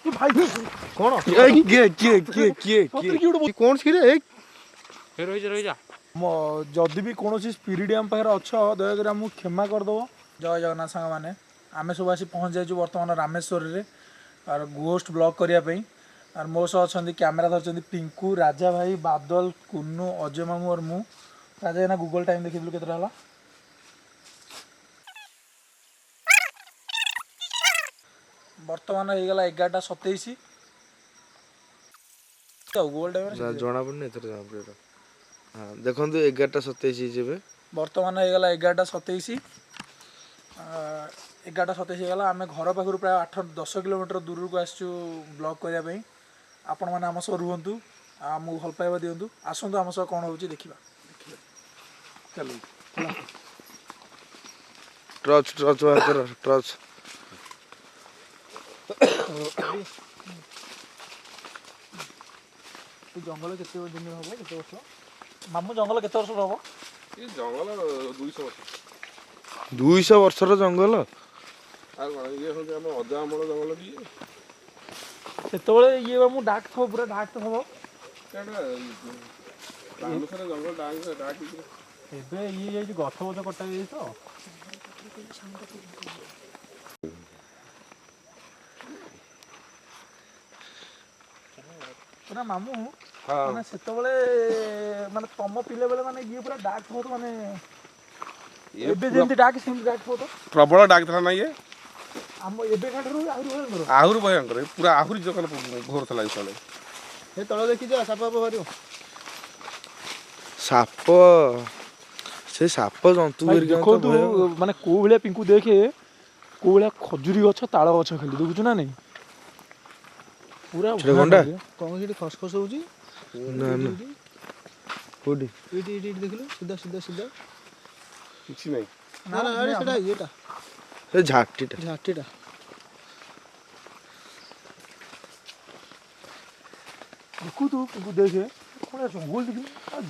भाई कौन कौन सी रे जदि भी कौन स्पिरिडियम पाखे अच्छ दयाकोरी आमको क्षमा करदेव। जय जगन्नाथ सांग मैंने आम सब आसी पहुँच जाइए बर्तमान रामेश्वर में और गोस्ट ब्लॉग करने और मो सह अच्छा कैमेरा धरती पिंकू राजा भाई बादल कुन्नू अजय मामू और मु राजा ना गूगल टाइम देखी के बर्तमान हो गला 11:27 गूगल टाइम जना पड़नी हाँ देखो 11:27 बर्तमान हो गला 11:27 11:27 होगा आम घर पाखर प्राय 8-10 किलोमीटर दूर को आसचु ब्लॉग करने आपण मैंने आम सह रुहतु आमको भल पाइबा दिंतु आसतु आम सह कौन हो देखा चलो ट्रच ट्रच ट्रच जंगल केते दिन हम केते वर्ष मामू जंगल केते वर्ष हम ये जंगल 200 वर्षर जंगल ये हम अजा अमल जंगल सेतबेले ये मामू डाक थो पूरा डाक थो जंगल डाक एबे ये गछ बछ कटा गई तो पूरा मामू माने सेतबेले माने तम पिले बेले माने ये पूरा डाक थो माने एबे जेंति डाक सेंति डाक थो तो प्रबल डाक था ना ये हम एबे काठरू आहुर भयंकर पूरा आहुर जंगल घोर था तले हे तळ देखि जा साप बाहरियो साप से साप जंतु देखो तू माने को भले पिंकू देखे को भले खजुरी गछ ताळ गछ खाली देखुछ ना नहीं पूरा गंडा कौन से खसखस होउची ना ना कोडी इडी देखलो सीधा सीधा सीधा किछि नहीं ना ना अरे सेटा येटा ए झाटीटा देखो तू पिंकू देखे कोन जंगल देखि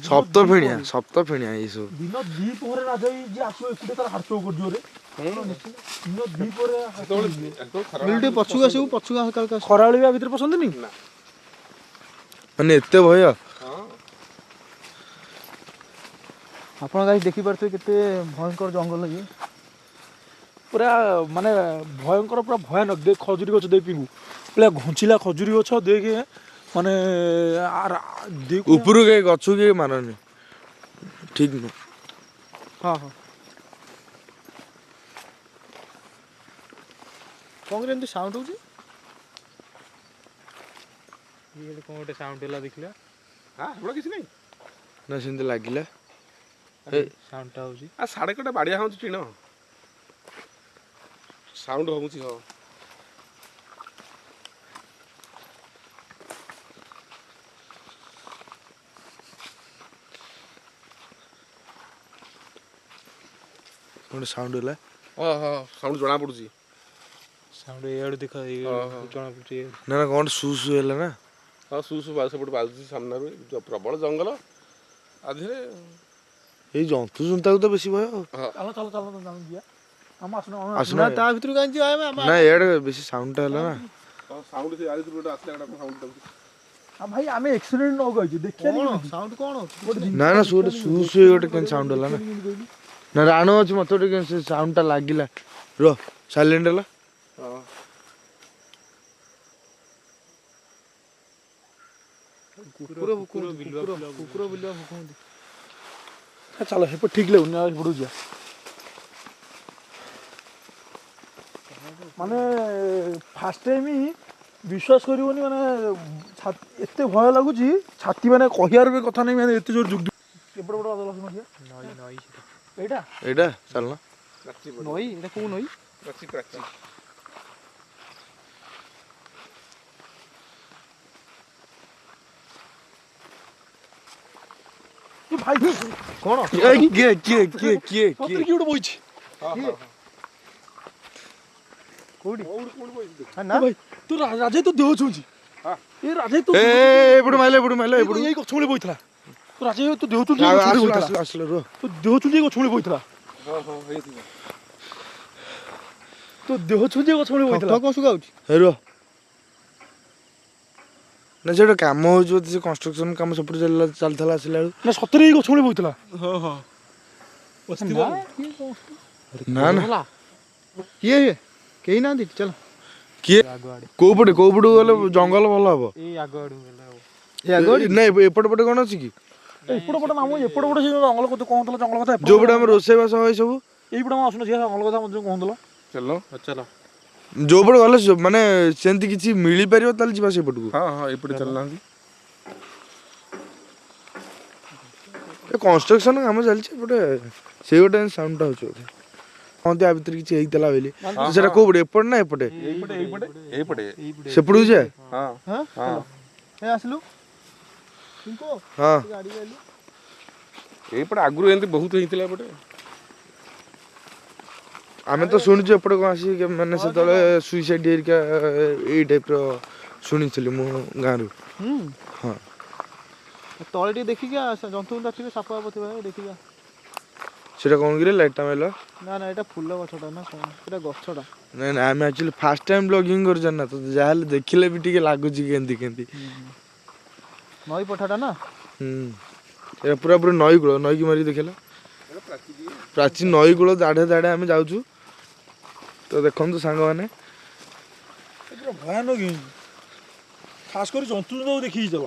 सप्त फेणिया ये सब दिन दी पोरे राजा जे आसो एकुटे तार हारचो कर जोरे दिन दी पोरे मिलटे पछुआ से पछुआ हल्का हल्का खराळी बा भीतर पसंद नहीं ना माने एते भय आपण गाइस देखि परथे केते भयंकर जंगल ये पूरा माने भयंकर पूरा भयानक देख खजुरी गछ देख पिंगू पूरा घंचिला खजुरी गछ देखे माने देख ऊपर के गछु के मारनी ठीक न हां हां कोन रे साउंड होजी ये कोन गोटे साउंड होला देखला हां हमरा किछि नहीं ना सिंदे लागिला ए साउंड ता होजी आ साडे कोटे बाडिया होची टिनो साउंड होची हो कोन साउंड होला साउंड जणा पडुची साउंड एड देखा जणा पडुची ना ना कोन सु सु होला ना हां सु बास पड बाजुची सामना रो प्रबल जंगल आधे ए जंतु जुंता को तो बेसी भय चलो चलो चलो जाम दिया हम आसना ता भीतर कांची आए ना एड बेसी साउंड होला ना साउंड से आगे तो आसले एटा साउंड आ भाई हमें एक्सीडेंट न गई देखिए नहीं साउंड कौन ना ना सु सु गोटे केन साउंड होला ना ना राणो अछि मतो के साउंड ता लागिला रो साइलेंट होला हां कुकुर बिलवा भुकुंदी चलो हे पर ठीक ले उन्ना पड़ू जा माने फास्ट टाइम ही विश्वास करिवनी माने एते भय लागुची छाती माने कहियार भी कथा नहीं माने एते जोर जुग एपड़ बड़ बदल सुन नई नई एटा चलना नई एटा को नई प्राची भाई कौन के पत्र की उड़ बोइछ हां हां कोडी कोड बोइछ ना भाई तू राजे तो देहो छुंची हां ए राजे तो ए बुड माइले यही को छुले बोइथला तू राजे तो देहो छुंची आसले रो तो देहो छुंची को छुले बोइथला हां हां हेथि तो देहो छुंची को छुले बोइथला ठक सुगाउची रो ନା ସେଟା କାମ ହଉଛି ବୋଧେ ସେ କନଷ୍ଟ୍ରକ୍ସନ କାମ ସେପଟେ ଚାଲିଥିଲା ଆସିଲା ବେଳକୁ ନା ସତରେ ଏଇ ଗଛ ମୂଳେ ବଇଥିଲା ହଁ ହଁ ନା ନା କିଏ କେହି ନାହାନ୍ତି ଚାଲ କିଏ କୋଉ ପଟକୁ ଗଲେ ଜଙ୍ଗଲ ଭଲ ହବ ନାଇଁ ଏପଟେ ପଟେ କଣ ଅଛି କି ଏପଟ ପଟେ ମାମୁଁ ଏପଟ ପଟେ ସେ ଜଙ୍ଗଲ କଥା କହୁଥିଲା ଜଙ୍ଗଲ କଥା ଯୋଉପଟେ ଆମର ରୋଷେଇବାସ ହୁଏ ସବୁ ଏଇପଟେ ମୁଁ ଆସୁନ ଝିଅ ଜଙ୍ଗଲ କଥା ମତେ କହୁଥିଲ ଚାଲ ଯୋଉପଟେ ଗଲେ ମାନେ ସେମିତି କିଛି ମିଳିପାରିବ ତାହେଲେ ଯିବା ସେଇପଟକୁ ହଁ ହଁ ଏପଟେ ଚାଲୁନାହାନ୍ତି ଏ କନଷ୍ଟ୍ରକ୍ସନ କାମ ଚାଲିଛି ଏପଟେ ସେଇ ଗୋଟେ ସାଉଣ୍ଡଟା ହଉଛି ବୋଧେ କହନ୍ତି ଆ ଭିତରେ କିଛି ହେଇଥିଲା ବୋଲି ସେଟା କୋଉପଟେ ଏପଟେ ନା ଏପଟେ ଏଇପଟେ ସେପଟକୁ ଯିବା ହଁ ହଁ ଆସିଲୁ ହଁ ଏଇପଟେ ଆଗରୁ ଏମିତି ବହୁତ ହେଇଥିଲା ଏପଟେ ଆମେ ତ ଶୁଣିଛୁ ଏପଟେ କଣ ଆସିକି ମାନେ ସେତେବେଳେ ସୁଇସାଇଡ୍ ହେରିକା ଏଇ ଟାଇପ୍ର ଶୁଣିଥିଲି ମୁଁ ଗାଁରୁ ହଁ ତଳେ ଟିକେ ଦେଖିକି ଜନ୍ତୁ ଥିବେ ସାପ ଫାପ ଥିବେ ଦେଖିକି ସେଟା କଣ କିରେ ଲାଇଟ୍ଟା ମାରିଲ ନା ଏଇଟା ଫୁଲ ଗଛଟା ନା ଏଇଟା ଗଛଟା ନାଇଁ ନାଇଁ ଆମେ ଆକ୍ଚୁଆଲି ଫାଷ୍ଟ ଟାଇମ୍ ବ୍ଲଗିଂ କରୁଛୁ ନା ତ ଯାହାହେଲେ ଦେଖିଲେ ବି ଟିକେ ଲାଗୁଛି କେମିତି ନଈ ପଠାଟା ନା ଏ ପୁରା ନଈକି ମାରିକି ଦେଖିଲା ପ୍ରାଚୀ ନଈ କୂଳ ଦାଢ଼େ ଆମେ ଯାଉଛୁ ତ ଦେଖନ୍ତୁ ସାଙ୍ଗମାନେ ପୁରା ଭୟାନକ ହେଇଛି ଖାସ କରି ଜନ୍ତୁ ଦେଖିକି ଚାଲ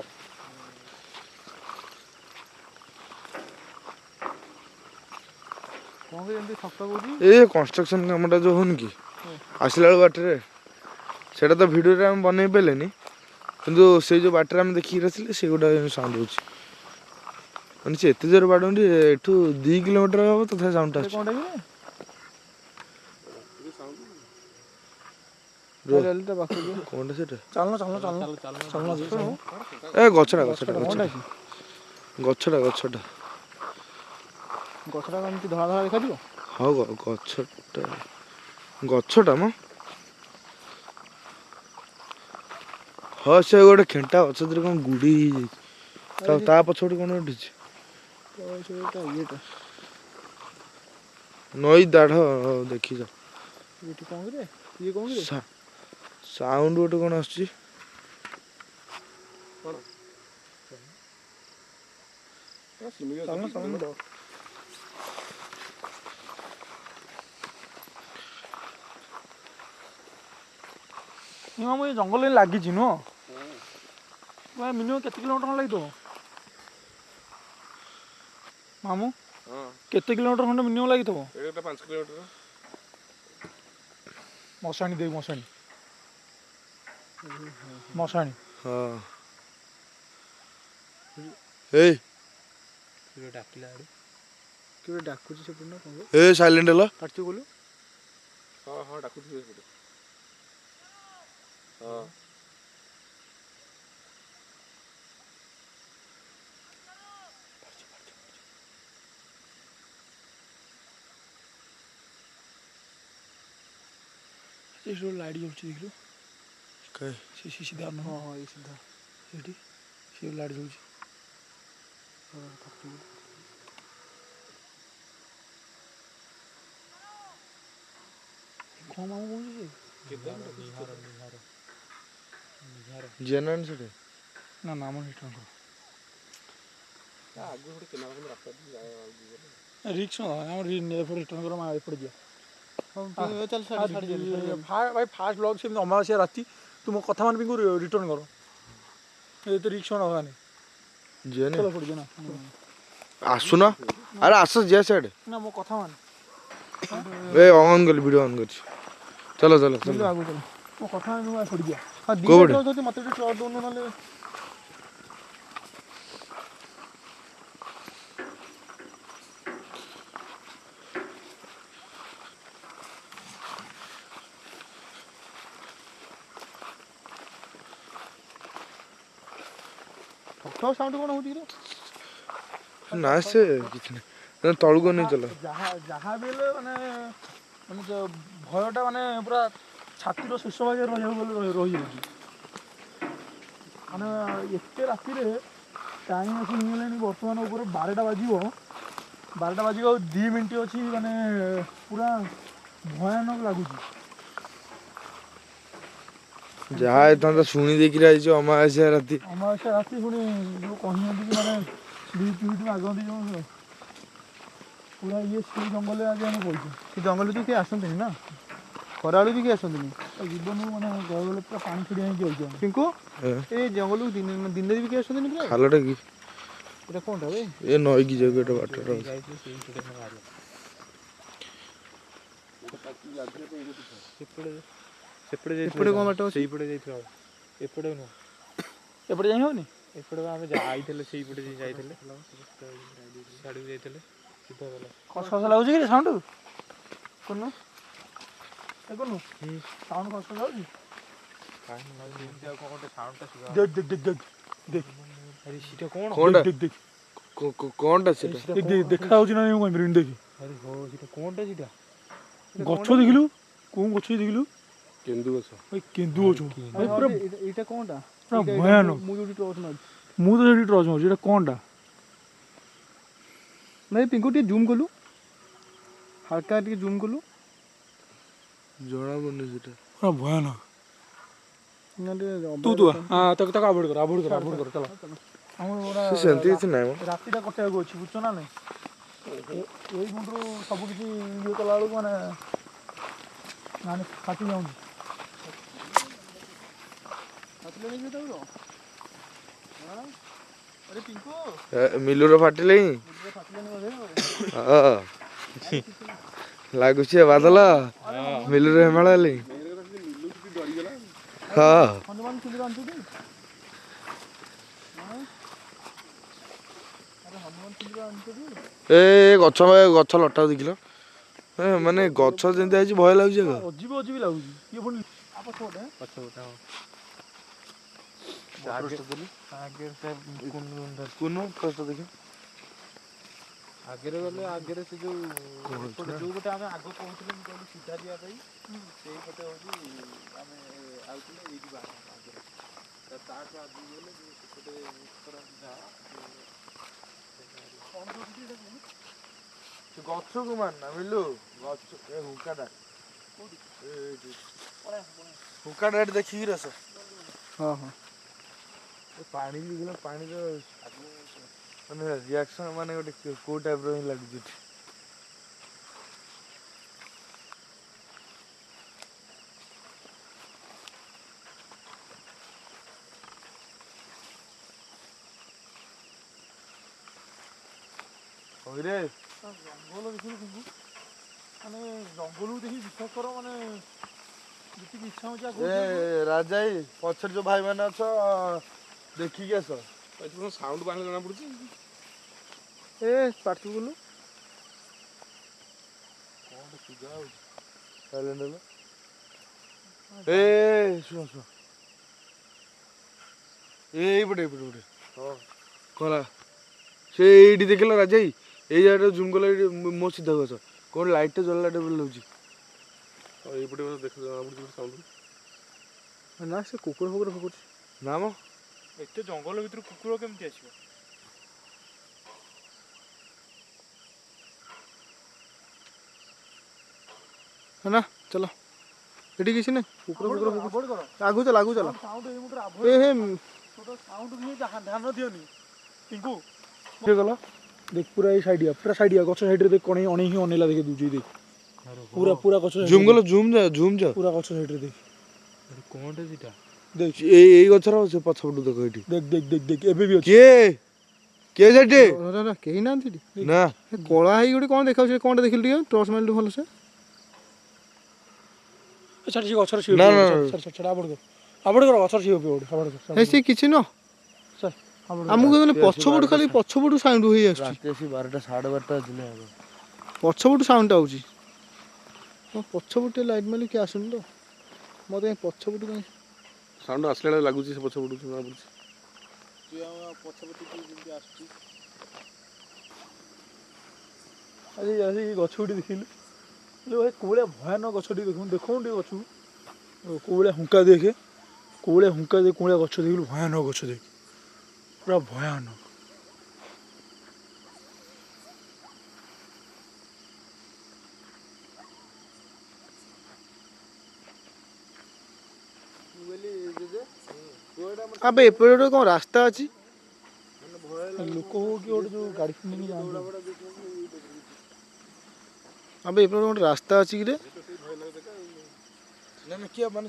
ଏ କନଷ୍ଟ୍ରକ୍ସନ କାମଟା ଯୋଉ ହଉନି କି ଆସିଲା ବେଳୁ ବାଟରେ ସେଇଟା ତ ଭିଡ଼ିଓରେ ଆମେ ବନେଇ ପାରିଲେନି କିନ୍ତୁ ସେଇ ଯୋଉ ବାଟରେ ଆମେ ଦେଖିକି ଆସିଲେ ସେଗୁଡ଼ା ସାଉଣ୍ଡ ହଉଛି ମାନେ ସେ ଏତେ ଜୋର ବାଡ଼ନ୍ତି ଏଠୁ 2 କିଲୋମିଟର ହବ ତଥାପି ସାଉଣ୍ଡଟା ଆସୁଛି କଣଟା ସେଟା ଏ ଗଛଟା ଏମିତି ଧଳା ଧଳା ଦେଖାଯିବ ହଉ ଗଛଟା ମ ହଁ ସେ ଗୋଟେ ଖେଣ୍ଟା ଗଛ ଦେହରେ କଣ ଗୁଡ଼ି ହେଇଯାଇଛି ତା ପଛପଟେ କଣ ଉଠିଛି ନଈ ଦାଢ଼ ଦେଖିଛ ସାଉଣ୍ଡ ଗୋଟେ କଣ ଆସୁଛି ମୁଁ ଏ ଜଙ୍ଗଲରେ ଲାଗିଛି ନୁହଁ ମିନିମମ୍ କେତେ କିଲୋମିଟର ଖଣ୍ଡେ ଲାଗିଥିବ ମାମୁଁ କେତେ କିଲୋମିଟର ଖଣ୍ଡେ ମିନିମମ୍ ଲାଗିଥିବ 5 କିଲୋମିଟର ମଶାଣି ହଁ ଏଇ ଡାକୁଛି ସେପଟେ ନା କଣ ଏ ସାଇଲେଣ୍ଟ ହେଲା କାଟଛୁ ବୋଲୁ ହଁ ଡାକୁଥିବେ ସେପଟେ ହଁ ଲାଇଟ୍ ଜଳୁଛି ଦେଖିଲୁ ସିଧା ହଁ ଏଇ ସିଧା ସେଇଠି ସେ ଲାଇଟ୍ ଜଳୁଛି କଣ ମାମୁଁ କହୁଛି ଜେନାନ୍ ସେଠି ନା ଆମ ରିଟର୍ନ ଆଗରୁ ଗୋଟେ କେନାଲ ରାସ୍ତା ରିକ୍ସ ଆମର ରିଟର୍ନ କର ଏପଟେ ଯିବା ଭାଇ ଫାଷ୍ଟ ବ୍ଲଗ ସେମିତି ଅମାବାସ୍ୟା ରାତି ତୁ ମୋ କଥା ମାନେ ବି ରିଟର୍ନ କର ଏତେ ରିକ୍ସ ନବାନି ଚଲ ପଡ଼ିଯିବ ନା ଆସୁନ ଆରେ ଆସ ଯିବା ସିଆଡ଼େ ନା ମୋ କଥା ମାନେ ଏ ଅନ୍ କଲି ଭିଡ଼ିଓ ଅନ୍ କରିଛି ଚାଲ ଆଗକୁ ମୋ କଥା ମାନେ ପଡ଼ିଯିବା କୋଉପଟେ ମତେ ଟିକେ କ୍ଲବ୍ ଦଉନ ନହେଲେ ସାଉଣ୍ଡ କ'ଣ ହେଉଛି କି ନା ସେ କିଛି ନାହିଁ ତଳକୁ ନେଇ ଚାଲ ଯାହା ବି ହେଲେ ମାନେ ଭୟଟା ମାନେ ପୁରା ଛାତିର ଶେଷ ଭାଗରେ ରହିଯାଉଛି ମାନେ ଏତେ ରାତିରେ ଟାଇମ୍ ଆସି ହେଇଗଲାଣି ବର୍ତ୍ତମାନ ଉପରେ 12ଟା ବାଜିବ 2 ମିନିଟ୍ ଅଛି ମାନେ ପୁରା ଭୟାନକ ଲାଗୁଛି ଯାହା ହେଇଥାନ୍ତା ଶୁଣି ଦେଇକିରି ଆଇଛି ଅମାବାସ୍ୟା ରାତି। ଅମାବାସ୍ୟା ରାତି ପୁଣି ଯେଉଁ କହିଛନ୍ତି କି ମାନେ ଲିଫ୍ଟ ଫିଫ୍ଟ ମାଗନ୍ତି ଯେଉଁ ପୁରା ଇଏ ସେଇ ଜଙ୍ଗଲରେ ଆଜି ଆମେ ପଇଛୁ। ସେ ଜଙ୍ଗଲରେ ବି କେହି ଆସନ୍ତିନି ନା, ଖରାବେଳୁ ବି କେହି ଆସନ୍ତିନି। ଜୀବନକୁ ମାନେ କହିବାକୁ ଗଲେ ପୁରା ପାଣି ଛିଡ଼ିଆ ହେଇକି ଯାଉଛି ଆମେ। ପିଙ୍କୁ ଏ ଜଙ୍ଗଲକୁ ଦିନରେ ବି କେହି ଆସନ୍ତିନି ପ୍ରାୟ। ଖାଲଟା କି ଏଇଟା କଣଟା ବେ? ଏ ନଈକି ଯାଉ ଗୋଟେ ବାଟରେ ଅଛି। ସେପଟେ କ'ଣ ବାଟ ଅଛି? ସେଇପଟେ ଯାଇଥିବ ଏପଟେ ନୁହଁ, ଏପଟେ ଯାଇ ହେବନି? ଏପଟେ ବା ଆମେ ଯାଇଥିଲେ ସେଇପଟେ ଯାଇଥିଲେ ସିଆଡ଼କୁ ଯାଇଥିଲେ ସିଧା ଗଲା। ଖସ ଖସ ଲାଗୁଛି କି ସାଉଣ୍ଡ? କରୁନୁ ଏ କରୁନୁ ସାଉଣ୍ଡ ଖସ ଖସ ଲାଗୁଛି? ଯେମିତି ଆଉ କ'ଣ ଗୋଟେ ସାଉଣ୍ଡଟା ଶୁଭା ଦେଖ ଦେଖ ଦେଖ ଦେଖ ଦେଖ ଆରେ ସେଇଟା କ'ଣ? କ'ଣଟା ଦେଖ ଦେଖ କ'ଣଟା ସେଟା? ଦେଖା ଯାଉଛି ନା ମୁଁ କହିପାରିବିନି। ଦେଖି ଆରେ ହୋ ସେଇଟା କ'ଣ ସେଇଟା? ଗଛ ଦେଖିଲୁ? କୋଉ ଗଛ ଦେଖିଲୁ? କେନ୍ଦୁ ଗଛ। ଭାଇ କେନ୍ଦୁ ଗଛ ଭାଇ ପୁରା ଏଇଟା କଣଟା? ପୁରା ଭୟାନକ। ମୁଁ ଯୋଉଠି ଟର୍ଚ୍ଚ ମାରୁଛି। ମୁଁ ତ ସେଠି ଟ୍ରଚ୍ ମାରୁଛି। ଏଇଟା କ'ଣଟା? ନାଇଁ ପିଙ୍କୁ ଟିକେ ଜୁମ୍ କଲୁ, ହାଲକା ଟିକେ ଜୁମ୍ କଲୁ। ଜଣା ପଡୁନି ସେଟା। ପୁରା ଭୟାନକ। ନା ଟିକେ ତୁ ତୁ ହଁ ତାକୁ ଆଭଏଡ୍ କର ଚାଲ। ଆମର ସେ ସେମିତି କିଛି ନାହିଁ ମ। ରାତିଟା କଟେଇବାକୁ ଅଛି ବୁଝୁଛ ନା ନାଇଁ? ଏଇ ଗୁଣ୍ଡରୁ ସବୁ କିଛି ଇଏ କଲା ବେଳକୁ ମାନେ ଫାଟି ଯାଉଛି। ଆରେ ପିଙ୍କୁ ମିଲୁର ଫାଟିଲେ ହିଁ ହଁ ଲାଗୁଛି ବାଦଲ ମିଲୁର ହେମାଳ ହେଲେ ହଁ। ହନୁମାନ ଚୁଲିରେ ଆଣିଛୁ କି? ଆରେ ହନୁମାନ ଚୁଲିରେ ଆଣିଛୁ କି? ଏ ଗଛ ଲଟା ଦେଖିଲ ମାନେ ଗଛ ଯେମିତି ହେଇଛି ଭୟ ଲାଗୁଛି ଆଗ। ଅଜିବ ଲାଗୁଛି ଇଏ ପୁଣି ପଛପଟେ ଆଗରେ ଗଲେ ଆଗରେ ସେ ଯୋଉ ପଟେ ଆମେ ଆଗ କହୁଥିଲେ ମୁଁ କହିଲି ସିଧା ଯିବା ପାଇଁ ସେଇପଟେ ହେଉଛି ଆମେ ଆଉଥିଲେ ଏଇଠି ବାହାରିବା ଆଗରେ ତାଠୁ ଆଗକୁ ଗଲେ ସେପଟେ ଗଛକୁ ମାରନା ମିଲୁ ଗଛ ଏ ହୁଙ୍କାଟା ହୁଙ୍କାଟା ଏଠି ଦେଖିକି ଆସ। ହଁ ହଁ ପାଣି ବି ପାଣିର ମାନେ ରିଆକ୍ସନ ମାନେ ଗୋଟେ କୋଉ ଟାଇପର ହିଁ ଲାଗୁଛି ଏଠି। ହଇରେ ଜଙ୍ଗଲ ଦେଖିଲୁ କିନ୍ତୁ ମାନେ ଜଙ୍ଗଲକୁ ଦେଖି ବିଶ୍ୱାସ କର ମାନେ ଯେତିକି ଇଚ୍ଛା ହେଉଛି ଏ ରାଜା ପଛରେ ଯୋଉ ଭାଇ ମାନେ ଅଛ ଦେଖିକି ଆସ। ସାଉଣ୍ଡ ବାହାରିଲେ ଜଣା ପଡୁଛି। ଏ ପାର୍ସଲ କଲୁ ଏ ଶୁଣ ଏଇପଟେ କଲା ସେ ଏଇଠି ଦେଖିଲ ରାଜା ଏଇ ଜାଗାରେ ଜୁମ୍ କଲା ଏଇଠି ମୋ ସିଧା ଗଛ କଣ ଲାଇଟଟା ଜଳିଲାଟେ ବୁଲଉଛି। ଏଇପଟେ ଦେଖ ଜଣା ପଡୁଛି ସାଉଣ୍ଡ। ନା ସେ କୁକୁର ଫୁକୁର ଫୁକୁଛି ନା ମ ଏତେ ଜଙ୍ଗଲ ଭିତରୁ କୁକୁର କେମିତି ଆସିବ? ନା ଚାଲ ଏଠି କିଛି ନାହିଁ। କୁକୁର ଫୁକୁର ଆଭଏଡ୍ କର ଆଗକୁ ଚାଲ ସାଉଣ୍ଡ ଏଇ ମୁଣ୍ଡରେ ଏ ହେ ସାଉଣ୍ଡ ବି ଧ୍ୟାନ ଦିଅନି ପିଙ୍କୁ କିଏ ଗଲା ଦେଖ ପୁରା ଏଇ ସାଇଡିଆ ଗଛ ସାଇଡରେ ଦେଖ କଣ ଅଣେଇକି ଅନେଇଲା ଦେଖି ଦଉଛି ଦେଖ ପୁରା ଗଛ ଜୁମ୍ କଲ ଜୁମ୍ ଯା ପୁରା ଗଛ ସାଇଡରେ ଦେଖ କ'ଣଟା ସେଇଟା? ଦେଖ ଏଇ ଗଛର ସେ ପଛପଟୁ ଦେଖ ଏଇଠି ଦେଖ ଏବେ ବି ଅଛି। କିଏ ସେଠି କେହି ନାହାନ୍ତି ଏଠି। ନା କଳା ହେଇକି ଗୋଟେ କ'ଣ ଦେଖାଉଛି କ'ଣଟା ଦେଖିଲୁ ଟିକେ ଟର୍ଚ୍ଚ ମାରିଲୁ ଭଲସେ। ଛାଡ଼ ସେ ଗଛର ସିଏ ନା ଆଭଏଡ୍ କର ଗଛର ସିଏ ସେ କିଛି ନୁହଁ ଆମକୁ ପଛପଟୁ ଖାଲି ପଛପଟୁ ସାଉଣ୍ଡ ହେଇ ଆସୁଛି। ରାତି ଆସି 12ଟା 12:30 ବାଜିଲେ ହବ। ପଛପଟୁ ସାଉଣ୍ଡଟା ଆଉଛି। ହଁ ପଛପଟେ ଲାଇଟ୍ ମାରିଲେ କିଏ ଆସୁନି ତ ମୋତେ କାହିଁ ପଛପଟୁ କାହିଁ ସାଉଣ୍ଡ ଆସିଲା ବେଳେ ଲାଗୁଛି ସେ ପଛ ପଟୁ ଜଣା ପଡୁଛି। ପଛପଟୁ ଯେମିତି ଆସୁଛି। ଆଜି ଗଛ ଗୋଟେ ଦେଖିଲୁ ଭାଇ କୋଉଭଳିଆ ଭୟାନକ ଗଛ ଟିକେ ଦେଖୁନୁ ଟିକେ ଗଛକୁ କୋଉଭଳିଆ ହୁଙ୍କା ଦେଖେ କୋଉଭଳିଆ ଗଛ ଦେଖିଲୁ ଭୟାନକ ଗଛ ଦେଖେ ପୁରା ଭୟାନକ। ମୁଁ କହିଲି ଆବେ ଏପଟେ ଗୋଟେ କ'ଣ ରାସ୍ତା ଅଛି? ଲୋକ ହଉ କି ଗୋଟେ ଯୋଉ ଗାଡ଼ି ନେଇକି ଯାଆନ୍ତି। ଆବେ ଏପଟେ ଗୋଟେ ରାସ୍ତା ଅଛି କିରେ? ନା ନା କିଏ ମାନେ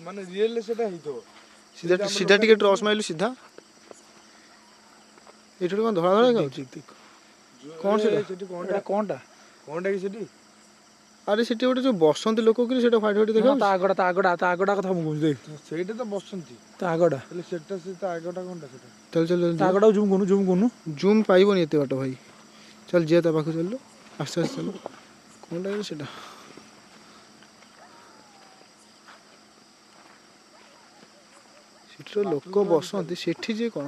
ମାନେ ରିଏଲରେ ସେଟା ହେଇଥିବ। ସିଧା ସିଧା ଟିକେ ଟର୍ଚ୍ଚ ମାଇଲୁ ସିଧା। ଏଇଠି ଗୋଟେ କ'ଣ ଧଳା ଧଳା ଦେଖାଯାଉଛି? କ'ଣ ସେଟା? ସେଠି ଏଇଟା କଣଟା? କଣଟା କି ସେଠି? ଆରେ ସେଠି ଗୋଟେ ଯୋଉ ବସନ୍ତି ଲୋକ କିରେ ସେଇଟା ହ୍ୱାଇଟ୍ ହ୍ୱାଇଟ୍ ତା ଦେଖାଯାଉଛି। ଆଗଟା ତା ଆଗଟା କଥା ମୁଁ କହୁଛି ଦେଖ ସେଇଟା ତ ବସନ୍ତି। ତା ଆଗଟା ହେଲେ ସେଟା ସେ ତା ଆଗଟା କଣଟା ସେଟା? ଚାଲ ଚାଲ ତା ଆଗଟାକୁ ଜୁମ୍ କରୁନୁ। ଜୁମ୍ ପାଇବନି ଏତେ ବାଟ ଭାଇ। ଚାଲ ଯିବା ତା ପାଖକୁ ଚାଲିଲୁ। ଆସ୍ତେ ଆସ୍ତେ ଚାଲ। କ'ଣଟା କିରେ ସେଟା? ସେଠି ଲୋକ ବସନ୍ତି ସେଠି ଯେ କ'ଣ?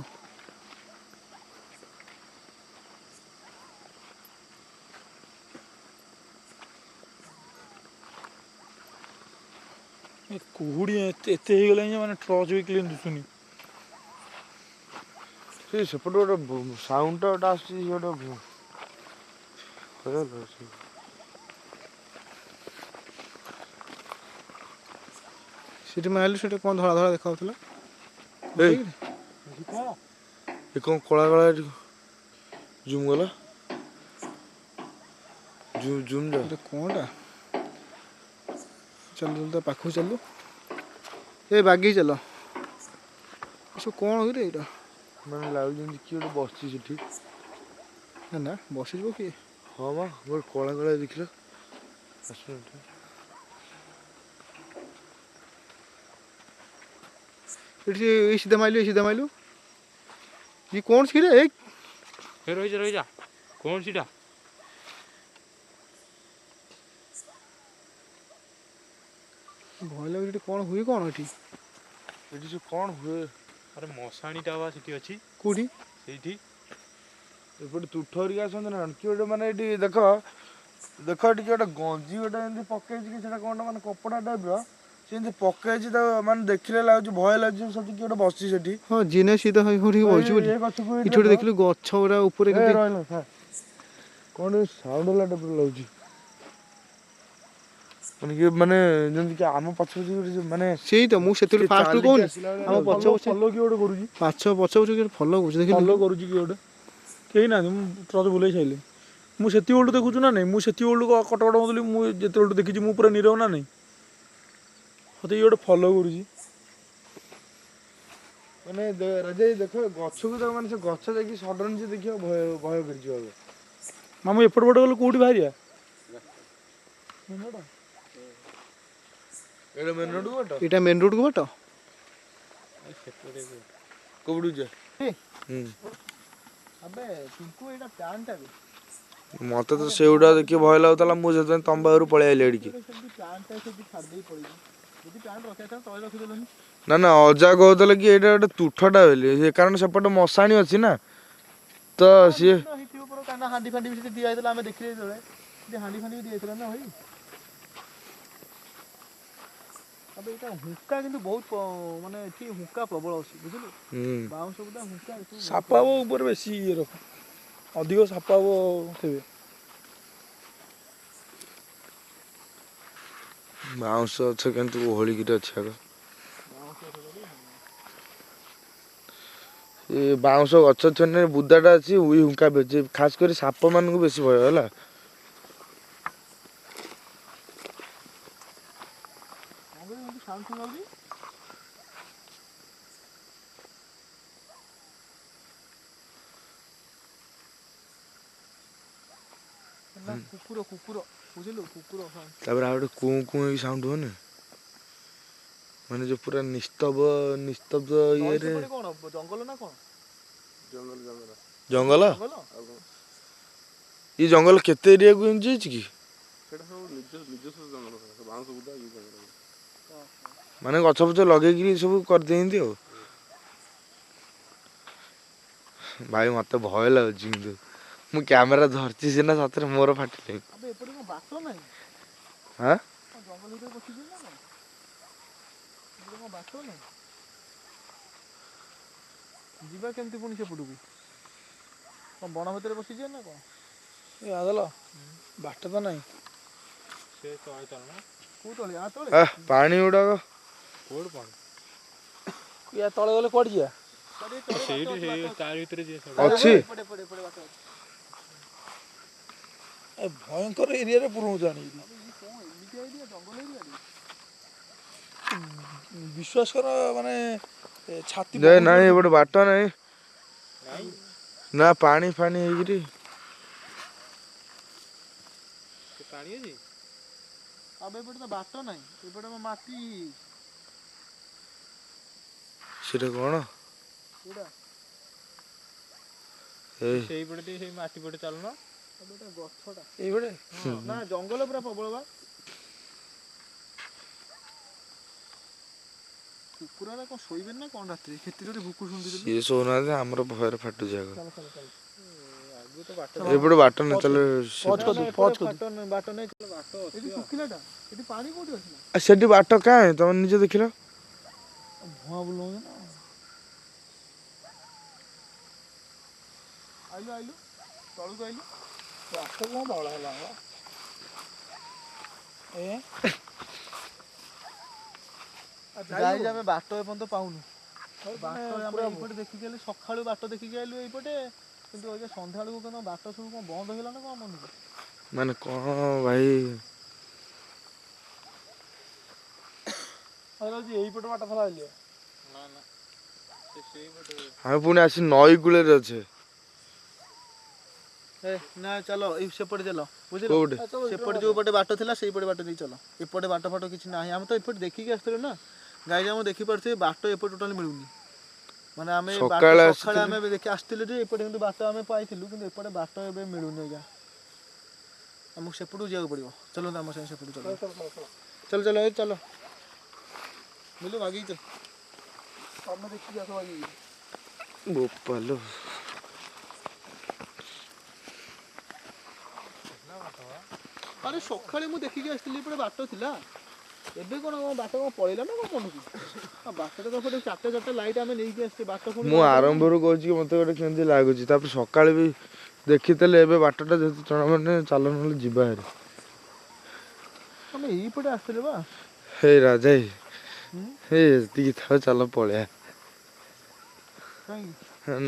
ଏ କୁହୁଡ଼ି ଏତେ ହେଇଗଲାଣି ଯେ ମାନେ ଟର୍ଚ୍ଚ ବି କ୍ଲିୟର ଦିଶୁନି। ସେ ସେପଟେ ଗୋଟେ ସାଉଣ୍ଡଟା ଗୋଟେ ଆସୁଛି ଗୋଟେ ସେଠି ମାରିଲୁ ସେଠି କ'ଣ ଧଳା ଧଳା ଦେଖାଯାଉଥିଲା? ଏଇ ଏ କ'ଣ କଳା କଳା ଏଠି ଜୁମ୍ ଗଲା ଜୁମ୍ ଯା ଏଟା କ'ଣଟା? ଚାଲ ଚାଲ ତା ପାଖକୁ ଚାଲୁ। ଏ ବାଗେଇ ଚାଲ। ଏସବୁ କ'ଣ କିରେ ଏଇଟା? ମାନେ ଲାଗୁଛି ଯେମିତି କିଏ ଗୋଟେ ବସିଛି ସେଠି। ନା ନା ବସିଯିବ କିଏ? ହଁ ବା ଗୋଟେ କଳା କଳା ଦେଖିଲ ଆସୁନ ଏଠି। ଏଠି ଏଇ ସିଧା ମାଇଲୁ ଇଏ କ'ଣ କିରେ? ଏଇ ରହିଯା କ'ଣ ସେଟା? ଭୟ ଲାଗୁଛି ଏଠି କ'ଣ ହୁଏ କ'ଣ ଏଠି? ଏଠି ସବୁ କ'ଣ ହୁଏ? ଆରେ ମଶାଣିଟା ବା ସେଠି ଅଛି। କୋଉଠି? ସେଇଠି ଏପଟେ ତୁଠ ହରିକା ଆସନ୍ତି ନା କିଏ ଗୋଟେ ମାନେ ଏଠି ଦେଖ ଏଠି କିଏ ଗୋଟେ ଗଞ୍ଜି ଗୋଟେ ଏମିତି ପକେଇଛି କି ସେଟା କ'ଣଟା ମାନେ କପଡ଼ା ଟାଇପ୍ର ସେ ଏମିତି ପକେଇଛି ତାକୁ ମାନେ ଦେଖିଲେ ଲାଗୁଛି ଭୟ ଲାଗୁଛି ସେଠି କିଏ ଗୋଟେ ବସିଛି ସେଠି। ହଁ ଜିନେ ସିଧା କୋଉଠିକି ବସିଛି ବୋଲି। ଏ ଗଛକୁ ଏଠି ଗୋଟେ ଦେଖିଲୁ ଗଛ ଗୁଡ଼ା ଉପରେ କେମିତି ରହିଲା କ'ଣ ସାଉଣ୍ଡ ହେଲା ଟାଇପ୍ର ଲାଗୁଛି। ମାନେ କି ମାନେ ଯେମିତି କି ଆମ ପଛ ମାନେ ସେଇ ତ ମୁଁ ସେତେବେଳେ ଫାଷ୍ଟରୁ କହୁନି ଆମ ପଛ ଫଲୋ କିଏ ଗୋଟେ କରୁଛି। ପଛ ଫଲୋ କରୁଛି ଦେଖିଲୁ। ଫଲୋ କରୁଛି କିଏ ଗୋଟେ କେହି ନାହାନ୍ତି। ମୁଁ ଟର୍ଚ୍ଚ ବୁଲେଇ ସାଇଲି। ମୁଁ ସେତିକି ବେଳଠୁ ଦେଖୁଛୁ ନା ନାଇଁ? ମୁଁ ସେତିକି ବେଳଠୁ କଟକଟ ହେଉଥିଲି। ମୁଁ ଯେତେବେଳଠୁ ଦେଖିଛି ମୁଁ ପୁରା ନିରବ ନା ନାଇଁ? ମୋତେ ଇଏ ଗୋଟେ ଫଲୋ କରୁଛି। ମାନେ ରାଜା ଦେଖ ଗଛକୁ ତାକୁ ମାନେ ସେ ଗଛ ଯାଇକି ସଡନ୍ ସେ ଦେଖିବ ଭୟ କରିଯିବ। ମାମୁଁ ଏପଟ ପଟେ ଗଲେ କୋଉଠି ବାହାରିବା? ଏଇଟା ମେନ୍ ରୋଡ୍ ବାଟ? ଏଇଟା ମେନ୍ ରୋଡକୁ ବାଟ? କୋଉଠୁ ଯା? ଆବେ ପିଙ୍କୁ ଏଇଟା ପ୍ଲାନ୍ଟା ବି ମତେ ତ ସେଗୁଡା ଦେଖି ଭୟ ଲାଗୁଥିଲା। ମୁଁ ସେଥିପାଇଁ ତମ ପାଖରୁ ପଳେଇ ଆଇଲି ଏଠିକି। ପ୍ଲାନ୍ଟା ସେଠି ଛାଡ଼ିଦେଇ ପଳେଇବୁ। ଯଦି ପ୍ଲାନ୍ ରଖିଥାନ୍ତ ତଳେ ରଖିଦେଲନି। ନା ନା ଅଜା କହୁଥିଲେ କି ଏଇଟା ଗୋଟେ ତୁଠଟା ବୋଲି କାରଣ ସେପଟେ ମଶାଣି ଅଛି ନା ତ ସିଏ ହେଇଥିବ ପୁରା କାରଣ ହାଣ୍ଡି ଫାଣ୍ଡି ବି ସେଠି ଦିଆ ହେଇଥିଲା ଆମେ ଦେଖିଲେ ଯେତେବେଳେ ସେଠି ହାଣ୍ଡି ଫାଣ୍ଡି ବି ଦିଆଯାଇଥିଲା ନା ଭାଇ। ଆବେ ଏଇଟା ହୁଙ୍କା କିନ୍ତୁ ବହୁତ ମାନେ ଏଠି ହୁଙ୍କା ପ୍ରବଳ ଅଛି ବୁଝିଲୁ। ବାଉଁଶ ବୁଦା ହୁଙ୍କା ସାପ ହାବ ଉପରେ ବେଶୀ ଇଏ ରଖ ଅଧିକ ସାପ ହାବ ଥିବେ। ବାଉଁଶ ଗଛ କିନ୍ତୁ ଓହଳିକିରି ଅଛି ଆଗ। ଏ ବାଉଁଶ ଗଛ ଥେନେ ବୁଦାଟା ଅଛି ଉଇ ହୁଙ୍କା ବେଶୀ ଖାସ କରି ସାପ ମାନଙ୍କୁ ବେଶୀ ଭୟ ହେଲା। ସାଉଣ୍ଡ ଶୁଣାଯାଉଛି। କୁକୁର ବୁଝିଲୁ କୁକୁର। ତାପରେ ଆଉ ଗୋଟେ କୁଁ କୁଁ ହେଇକି ସାଉଣ୍ଡ ହଉନି ମାନେ ଯୋଉ ପୁରା ନିସ୍ତବ୍ଧ ଇଏରେ। କଣ ଜଙ୍ଗଲ ନା କଣ? ଜଙ୍ଗଲ ଏଇ ଜଙ୍ଗଲ କେତେ ଏରିଆକୁ ଏମିତି ଯାଇଛି କି? ସେଇଟା ସବୁ ନିଜସ୍ୱ ଜଙ୍ଗଲ ବାଉଁଶ ବୁଦା ଇଏ ଜଙ୍ଗଲ ମାନେ ଗଛ ଫଛ ଲଗେଇକିରି ସବୁ କରିଦିଅନ୍ତି ଆଉ। ଭାଇ ମତେ ଭୟ ଲାଗୁଛି କିନ୍ତୁ ମୁଁ କ୍ୟାମେରା ଧରିଛି ସିନା ସତରେ ମୋର ଫାଟିଲାଣି। ଆବେ ଏପଟେ କଣ ବାଟ ନାହିଁ? ହଁ ଜଙ୍ଗଲ ଭିତରେ ପଶିଯିବ ନା କଣ? ଏପଟେ କଣ ବାଟ ନାହିଁ? ଯିବା କେମିତି ପୁଣି ସେପଟକୁ? କଣ ବଣ ଭିତରେ ପଶିଯିବ ନା କଣ? ଏ ଆଦଲ ବାଟ ତ ନାହିଁ। ସେ ତଳେ ଚାଲୁନ। କୋଉ ତଳେ? ଆ ତଳେ? ପାଣି ଗୁଡାକ କୋଉଠି ପାଣି? ୟା ତଳେ ଗଲେ କୁଆଡେ ଯିବା? ସେଇଠି ସେଇ ତାରି ଭିତରେ ଯିଏ ଅଛି ଏପଟେ ଏପଟେ ଏପଟେ ବାଟ ଅଛି। ଏ ଭୟଙ୍କର ଏରିଆରେ ପୁରଉଛୁ ଆଣିକି। କଣ ଏମିତି ଆଇଡ଼ିଆ ଜଙ୍ଗଲ ଏରିଆରେ? ବିଶ୍ୱାସ କର ମାନେ ଛାତି ଦେ ବହୁତ ନାଇଁ ଜୋରେ ଏପଟେ ବାଟ ନାହିଁ ନାଇଁ ନା ପାଣି ଫାଣି ହେଇକିରି ସେ ପାଣି ଅଛି। ଆଉ ଏପଟେ ତ ବାଟ ନାହିଁ, ଏପଟେ ମାଟି। ସେଟା କଣ କୋଉଟା? ଏଇ ସେଇପଟେ ଦେଇ ସେଇ ମାଟି ପଟେ ଚାଲୁନ। ଏପଟେ ଗଛଟା। ଏଇଭଳିଆ। ନା ଜଙ୍ଗଲ ପୁରା ପ୍ରବଳ ବା। କୁକୁରରା କଣ ଶୋଇବେନି ନା କଣ ରାତିରେ? କେତେ ଜୋରେ ଭୁକୁଛନ୍ତି ଦେଲୁ। ସିଏ ଶୋଉନାହାନ୍ତି ଆମର ଭୟରେ ଫାଟୁଛି ଆଗ। ଚାଲ ଚାଲ ଚାଲ। ଆଗକୁ ତ ବାଟ ଏପଟେ ବାଟ ନାହିଁ ଚାଲ ପଛ ନା, ପଛ ଏପଟେ ବାଟ ନାହିଁ। ବାଟ ଅଛି ଏଠି ଶୁଖିଲାଟା। ଏଠି ପାଣି କୋଉଠି ଅଛି? ସେଠି ବାଟ କାଇଁ ତମେ ନିଜେ ଦେଖିଲ? ଭୁଆଁ ବୁଲଉଛି ନା। ଆଇଲୁ ଆଇଲୁ ତଳକୁ ଆଇଲୁ। ରାସ୍ତା କଣ ବାଉଳା ହେଲା ବା। ଗାଈ ଆମେ ବାଟ ଏପର୍ଯ୍ୟନ୍ତ ପାଉନୁ। ବାଟ ମାନେ ଆମେ ପୁରା ଏଇପଟେ ଦେଖିକି ଆଇଲୁ, ସକାଳୁ ବାଟ ଦେଖିକି ଆଇଲୁ ଏଇପଟେ। କିନ୍ତୁ ଆଜ୍ଞା ସନ୍ଧ୍ୟାବେଳକୁ କଣ ବାଟ ସବୁ କଣ ବନ୍ଦ ହେଇଗଲା ନା କଣ ମନକୁ? ମାନେ କଣ ଭାଇ ଏଇପଟ ବାଟ ଥିଲା ଆଇଲେ। ନା ନା ସେ ସେଇପଟେ। ଆମେ ପୁଣି ଆସି ନଈ କୂଳରେ ଅଛେ। ନା ଚାଲ ଏଇ ସେପଟେ ଚାଲ ବୁଝିଲ। କୋଉଠି? ସେପଟେ ଯୋଉ ପଟେ ବାଟ ଥିଲା ସେଇପଟେ ବାଟ ଦେଇ ଚାଲ। ଏପଟେ ବାଟ ଫାଟ କିଛି ନାହିଁ। ଆମେ ତ ଏପଟେ ଦେଖିକି ଆସିଥିଲୁ ନା। ଗାଈ ଯାକ ଦେଖିପାରୁଥିବେ ବାଟ ଏପଟେ ଟୋଟାଲି ମିଳୁନି। ମାନେ ଆମେ ବାଟ ସକାଳେ ସକାଳେ ଆସିଥିଲି। ଆମେ ଦେଖି ଆସିଥିଲୁ ଯେ ଏପଟେ କିନ୍ତୁ ବାଟ ଆମେ ପାଇଥିଲୁ, କିନ୍ତୁ ଏପଟେ ବାଟ ଏବେ ମିଳୁନି ଆଜ୍ଞା। ଆମକୁ ସେପଟକୁ ଯିବାକୁ ପଡ଼ିବ। ଚାଲନ୍ତୁ ଆମ ସାଙ୍ଗେ ସେପଟକୁ ଚାଲ। ଚାଲ ଚାଲ ଏଇ ଚାଲ। ମିଲୁ ଆଗେଇ ଚାଲ। ତମେ ଦେଖିକି ଆସ ଆଗେଇ। ବୋପାଲୋ ଆରେ ସକାଳେ ମୁଁ ଦେଖିକି ଆସିଥିଲି ଏପଟେ ବାଟ ଥିଲା। ଏବେ କଣ ବାଟ କଣ ପଳେଇଲା ନା କଣ ମନକୁ? ବାଟରେ ତ ଏପଟେ ଚାରିଟା ଚାରିଟା ଲାଇଟ୍ ଆମେ ନେଇକି ଆସିଛେ। ବାଟ ପୁଣି ମୁଁ ବନ୍ଦ ହେଇଗଲା ନା? ଆରମ୍ଭରୁ କହୁଛି କି ମତେ ଗୋଟେ କେମିତି ଲାଗୁଛି, ତାପରେ ସକାଳେ ବି ଦେଖିଥିଲେ ଏବେ ବାଟଟା ଯେହେତୁ ଜଣା ମାନେ ଚାଲ ନହେଲେ ଯିବା ହେରି। ଆମେ ଏଇପଟେ ଆସିଥିଲେ ବା। ହେଇ ରାଜା ହୁଁ ହେଇ ଏତିକି ଥାଉ ଚାଲ ପଳେଇବା। କାହିଁକି?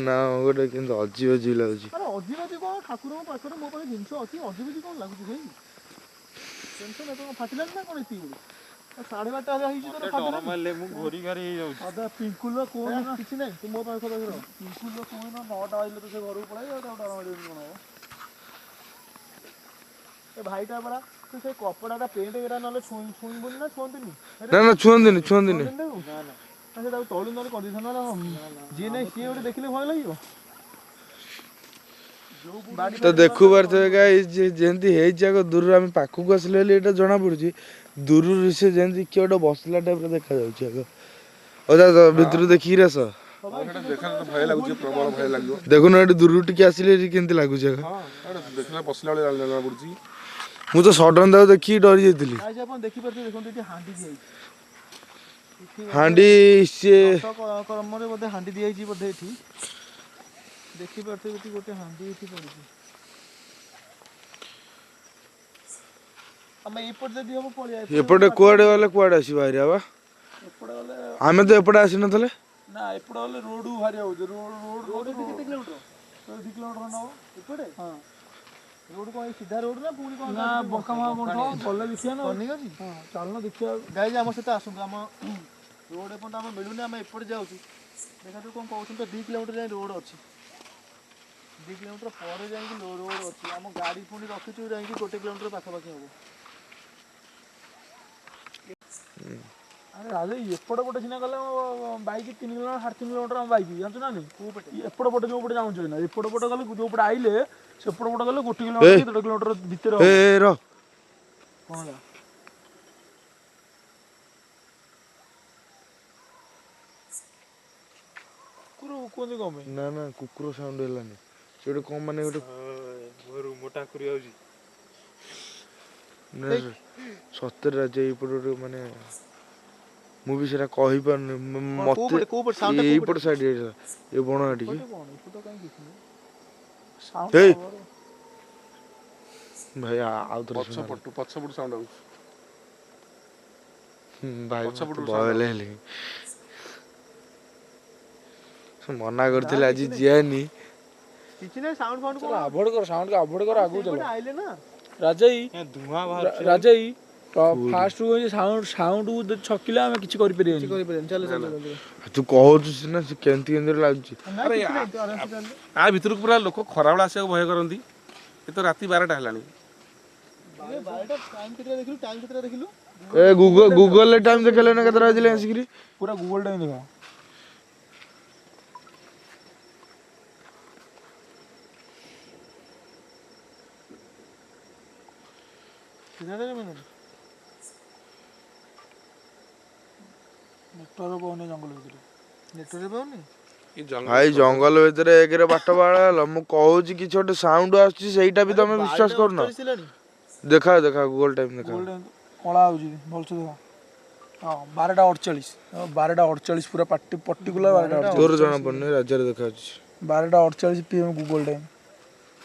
ନା ଗୋଟେ କିନ୍ତୁ ଅଜିବ ଅଜିବ ଲାଗୁଛି। ଆରେ ଅଜିବ ଅଜିବ କଣ? ଠାକୁରଙ୍କ ପାଖରେ ମୋ ପାଖରେ ଜିନିଷ ଅଛି। ଅଜିବ ଅଜିବ କଣ ଲାଗୁଛି ଭାଇ? ଟେନସନ୍ ଏତେ କଣ ଫାଟିଲାନି ନା କଣ ଏତିକି ବେଳୁ? 12:30 ହେଇଛି ତୋର ମତେ ଡର ଫାଟିଲାନି? ମାରିଲେ ମୁଁ ଘୋରି ଘାରି ହେଇଯାଉଛି। ଅଦା ପିଙ୍କୁଲ କୋଉଦିନ କିଛି ନାହିଁ, ତୁ ମୋ ପାଖରେ ରହ। ପିଙ୍କୁଲ କୋଉଦିନ 9ଟା ବାଜିଲେ ତ ସେ ଘରକୁ ପଳାଇ ଆଉ ତାକୁ ଡର ମାରିବନି କଣ ହବ? ଏ ଭାଇଟା ପରା ତୁ ସେ କପଡ଼ାଟା ପେଣ୍ଟ ଏରା ନହେଲେ ଛୁଇଁବୁନି ନା ଛୁଅନ୍ତିନି? ନା ନା ଛୁଅନ୍ତିନି ଛୁଅନ୍ତିନି। ତାକୁ ସେ ତାକୁ ତଳୁ ନହେଲେ କରିଦେଇଥାନ୍ତା ନା। ଯିଏ ନାହିଁ ସିଏ ଗୋଟେ ଦେଖିଲେ ଭୟ ଲାଗିବ। ବାଡ଼ି ତ ଫାଡ଼ି ଦେଖୁ ଧରନ୍ତା ପାରୁଥିବେ ଗାଈ ଯେମିତି ହେଇଛି ଆଗ ଦୂରରୁ ଆମେ ପାଖକୁ ଆସିଲେ ହେଲେ ଏଇଟା ଜଣା ପଡୁଛି। ଦୂରରୁ ସେ ଯେମିତି କିଏ ଗୋଟେ ବସିଲା ଟାଇପର ଦେଖାଯାଉଛି ଆଗ। ଅଜା ଭିତରୁ ଦେଖିକିରି ଆସ। ସେଟା ଦେଖିଲେ ତ ଭୟ ଲାଗୁଛି, ପ୍ରବଳ ଭୟ ଲାଗିବ। ଦେଖୁନ ଏଠି ଦୂରରୁ ଟିକେ ଆସିଲେ ଏଠି କେମିତି ଲାଗୁଛି ଆଗ। ହଁ ଏଟା ଦେଖିଲା ବସିଲା ବେଳେ ଜଣା ପଡୁଛି। ମୁଁ ତ ସଡନ ତାକୁ ଦେଖିକି ଡରି ଯାଇଥିଲି। ଗାଈ ଆପଣ ଦେଖିପାରୁଥିବେ, ଦେଖନ୍ତୁ ଏଠି ହାଣ୍ଡି ଦିଆହେଇଛି। ଏଠି ବୋଧେ ହାଣ୍ଡି ସିଏ କର୍ମରେ ବୋଧେ ହାଣ୍ଡି ଦିଆହେଇଛି ବୋଧେ ଏଠି। ଦେଖିପାରୁଥିବେ ଏଠି ଗୋଟେ ହାଣ୍ଡି ଏଠି ପଡ଼ିଛି। ଆମେ ଏଇପଟେ ଯଦି ହବ ପଳେଇବା। ଏପଟେ କୁଆଡେ ଗଲେ କୁଆଡେ ଆସିବା ହାରିବା ବା? ଏପଟେ ଗଲେ ଆମେ ତ ଏପଟେ ଆସିନଥିଲେ। ନା ଏପଟେ ଗଲେ ରୋଡକୁ ବାହାରିବାକୁ ହଉଛି। ରୋଡ ଏଠି କେତେ କିଲୋମିଟର? 2 କିଲୋମିଟର ନବ। ଏପଟେ ହଁ ରୋଡ କଣ ଏଇ ସିଧା ରୋଡ ନା ପୁଣି କଣ ନା ବଙ୍କା ମା ପଡୁଥିବ ଗଲେ ଦେଖିବା ନା। ଟର୍ଣ୍ଣିଂ ଅଛି? ହଁ ଚାଲୁନ ଦେଖିବା। ଗାଈ ଆମ ସହିତ ଆସନ୍ତୁ। ଆମ ରୋଡ ଏପର୍ଯ୍ୟନ୍ତ ଆମେ ମିଳୁନି, ଆମେ ଏପଟେ ଯାଉଛୁ। ଦେଖାଯାଉ କଣ କହୁଛନ୍ତି ତ 2 କିଲୋମିଟର ଯାଇ ରୋଡ ଅଛି। 2 କିଲୋମିଟର ପରେ ଯାଇକି ରୋଡ ଅଛି। ଆମ ଗାଡି ପୁଣି ରଖିଛୁ ଯାଇକି 1 କିଲୋମିଟର ପାଖାପାଖି ହବ। ଆରେ ରାଜା ଏପଟ ପଟେ ସିନା ଗଲେ ବାଇକ୍ 3 କିଲୋମିଟର 3.5 କିଲୋମିଟର ଆମ ବାଇକ୍ ଜାଣିଛୁ ନା ନାଇଁ? କୋଉ ପଟେ? ଏପଟ ପଟେ ଯୋଉ ପଟେ ଯାଉଛୁ ନା ଏପଟ ପଟେ ଗଲେ ଯୋଉ ପଟେ ଆଇଲେ ସେପଟ ପଟେ ଗଲେ 1 ଏ କିଲୋମିଟର କି 1.5 କିଲୋମିଟର ଭିତରେ ଏ ହବ। ରହ କଣ ହେଲା? କୁକୁର ଭୁକୁଛନ୍ତି କଣ ପାଇଁ? ନା ନା କୁକୁର ସାଉଣ୍ଡ ହେଲାନି। ସେ ଗୋଟେ କଣ ମାନେ ଗୋଟେ ମୋ ରୁମ ଟାଙ୍କୁରି ଯାଉଛି। ନା ସତରେ ରାଜା ଏଇପଟେ ଗୋଟେ ମାନେ ମୁଁ ବି ସେଇଟା କହିପାରୁନି। କଣ କୋଉ ମତେ ପଟେ ସାଉଣ୍ଡ ଟା କୋଉ ପଟେ ଏଇପଟ ଆସୁଛି? ସାଇଡ ଯାଇଥିଲା ଏ ବଣ ଟିକେ ଏପଟେ କଣ? ଏପଟେ କାହିଁ କିଛି ନାହିଁ। ସାଉଣ୍ଡ ହେଇ ହବ ରେ। ଭାଇ ଆଉଥରେ ଶୁଣାଲା। ପଛପଟୁ ସାଉଣ୍ଡ ଆଉଛି। ଭାଇ ମତେ ପଛପଟରୁ ଭୟ ସାଉଣ୍ଡ ଆଉଛି। ଲାଗିଲାଣି। ମନା କରିଥିଲେ ଆଜି ଯିବାନି। କିଛି ନାହିଁ ସାଉଣ୍ଡ ଫାଉଣ୍ଡ चल अवॉइड कर साउंड का अवॉइड कर आगू चल ଆଇଲେ ନା राजाई ଧୂଆଁ ବାହାରୁଛି राजाई फास्ट को साउंड साउंड को छकिला ଆମେ କିଛି କରି ପାରିବାନି କରିପାରିବେନି ଚାଲ ଚାଲ ଚାଲ ତୁ କହୁଛୁ ସିନା ସେ କେମିତି ଲାଗୁଛି। ଆରେ ଆ ଭିତରକୁ ପୁରା ଲୋକ ଖରାବେଳେ ଆସିବାକୁ ଭୟ କରନ୍ତି। ଏ ତ ରାତି 12ଟା ହେଲାଣି। ବାରଟା ଟାଇମ୍ କେତେଟା ଦେଖିଲୁ ଟାଇମ୍ କେତେଟା ଦେଖିଲୁ ଏ ଗୁଗଲରେ ଟାଇମ୍ ଦେଖେଇଲେ ନା କେତେଟା ବାଜିଲେ ଆସିକିରି। पूरा गूगल टाइम देखा नेटवर्क पाउने जंगल भिତରେ ନେଟୱାର୍କ ପାଉନି ଏ ଜଙ୍ଗଲ ଭାଇ ଜଙ୍ଗଲ ଭିତରେ ଏକରେ ବାଟ ବାhala ହେଲା ମୁଁ କହୁଛି କିଛି ଗୋଟେ ସାଉଣ୍ଡ ଆସୁଛି ସେଇଟା ବି ତମେ ବିଶ୍ୱାସ କରୁନ। ଦେଖା ଦେଖା ଗୁଗଲ ଟାଇମ୍ ଦେଖା। गूगल टाइम कला होची भलसे देखा हां 12:48 12:48 पूरा पर्टिकुलर 12:48 ତୋର ଜଣା ପଡୁନି ରାଜ୍ୟରେ ଦେଖାଉଛି 12:48 PM गूगल टाइम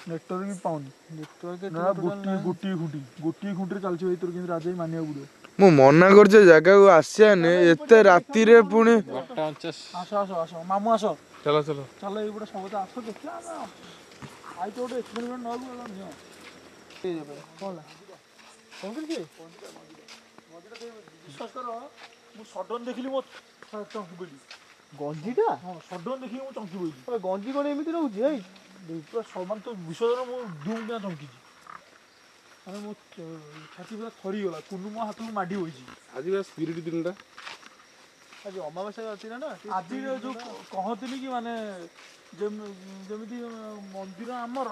नेटवर्क भी पाउनी ନେଟୱାର୍କ ना गोटी खुंटी चलछि भाई तोर केंद्र राजा मानिया पड़ो ମୁଁ ମନା କରୁଛି ଜାଗାକୁ ଆସିବାନି ଏତେ ରାତିରେ ପୁଣି। 8:49 आसो आसो आसो मामू आसो ଚାଲ ଚାଲ चल ये बड़ा सब आसो देखला आई तो एक्सपेरिमेंट न गलो नियो कोला कोन के विश्वास करो मु सडन देखिली मो चंकी बोली ଗଞ୍ଜିଟା हां सडन देखिली मो चंकी बोली ଗଞ୍ଜି କ'ଣ ଏମିତି ରହୁଛି ଏଇ पूरा समान तो विश्वास करो मो दूम क्या चंकी अरे मो छाती पूरा थरी गला कुनु मो हाथ में माडी होई ଆଜି ବା ସ୍ପିରିଟ ଦିନଟା। ଆଜି ଅମାବାସ୍ୟା ଅଛି ନା ନା ଆଜି ଯୋଉ କହନ୍ତିନି କି ମାନେ ଯେମିତି ମନ୍ଦିର ଆମର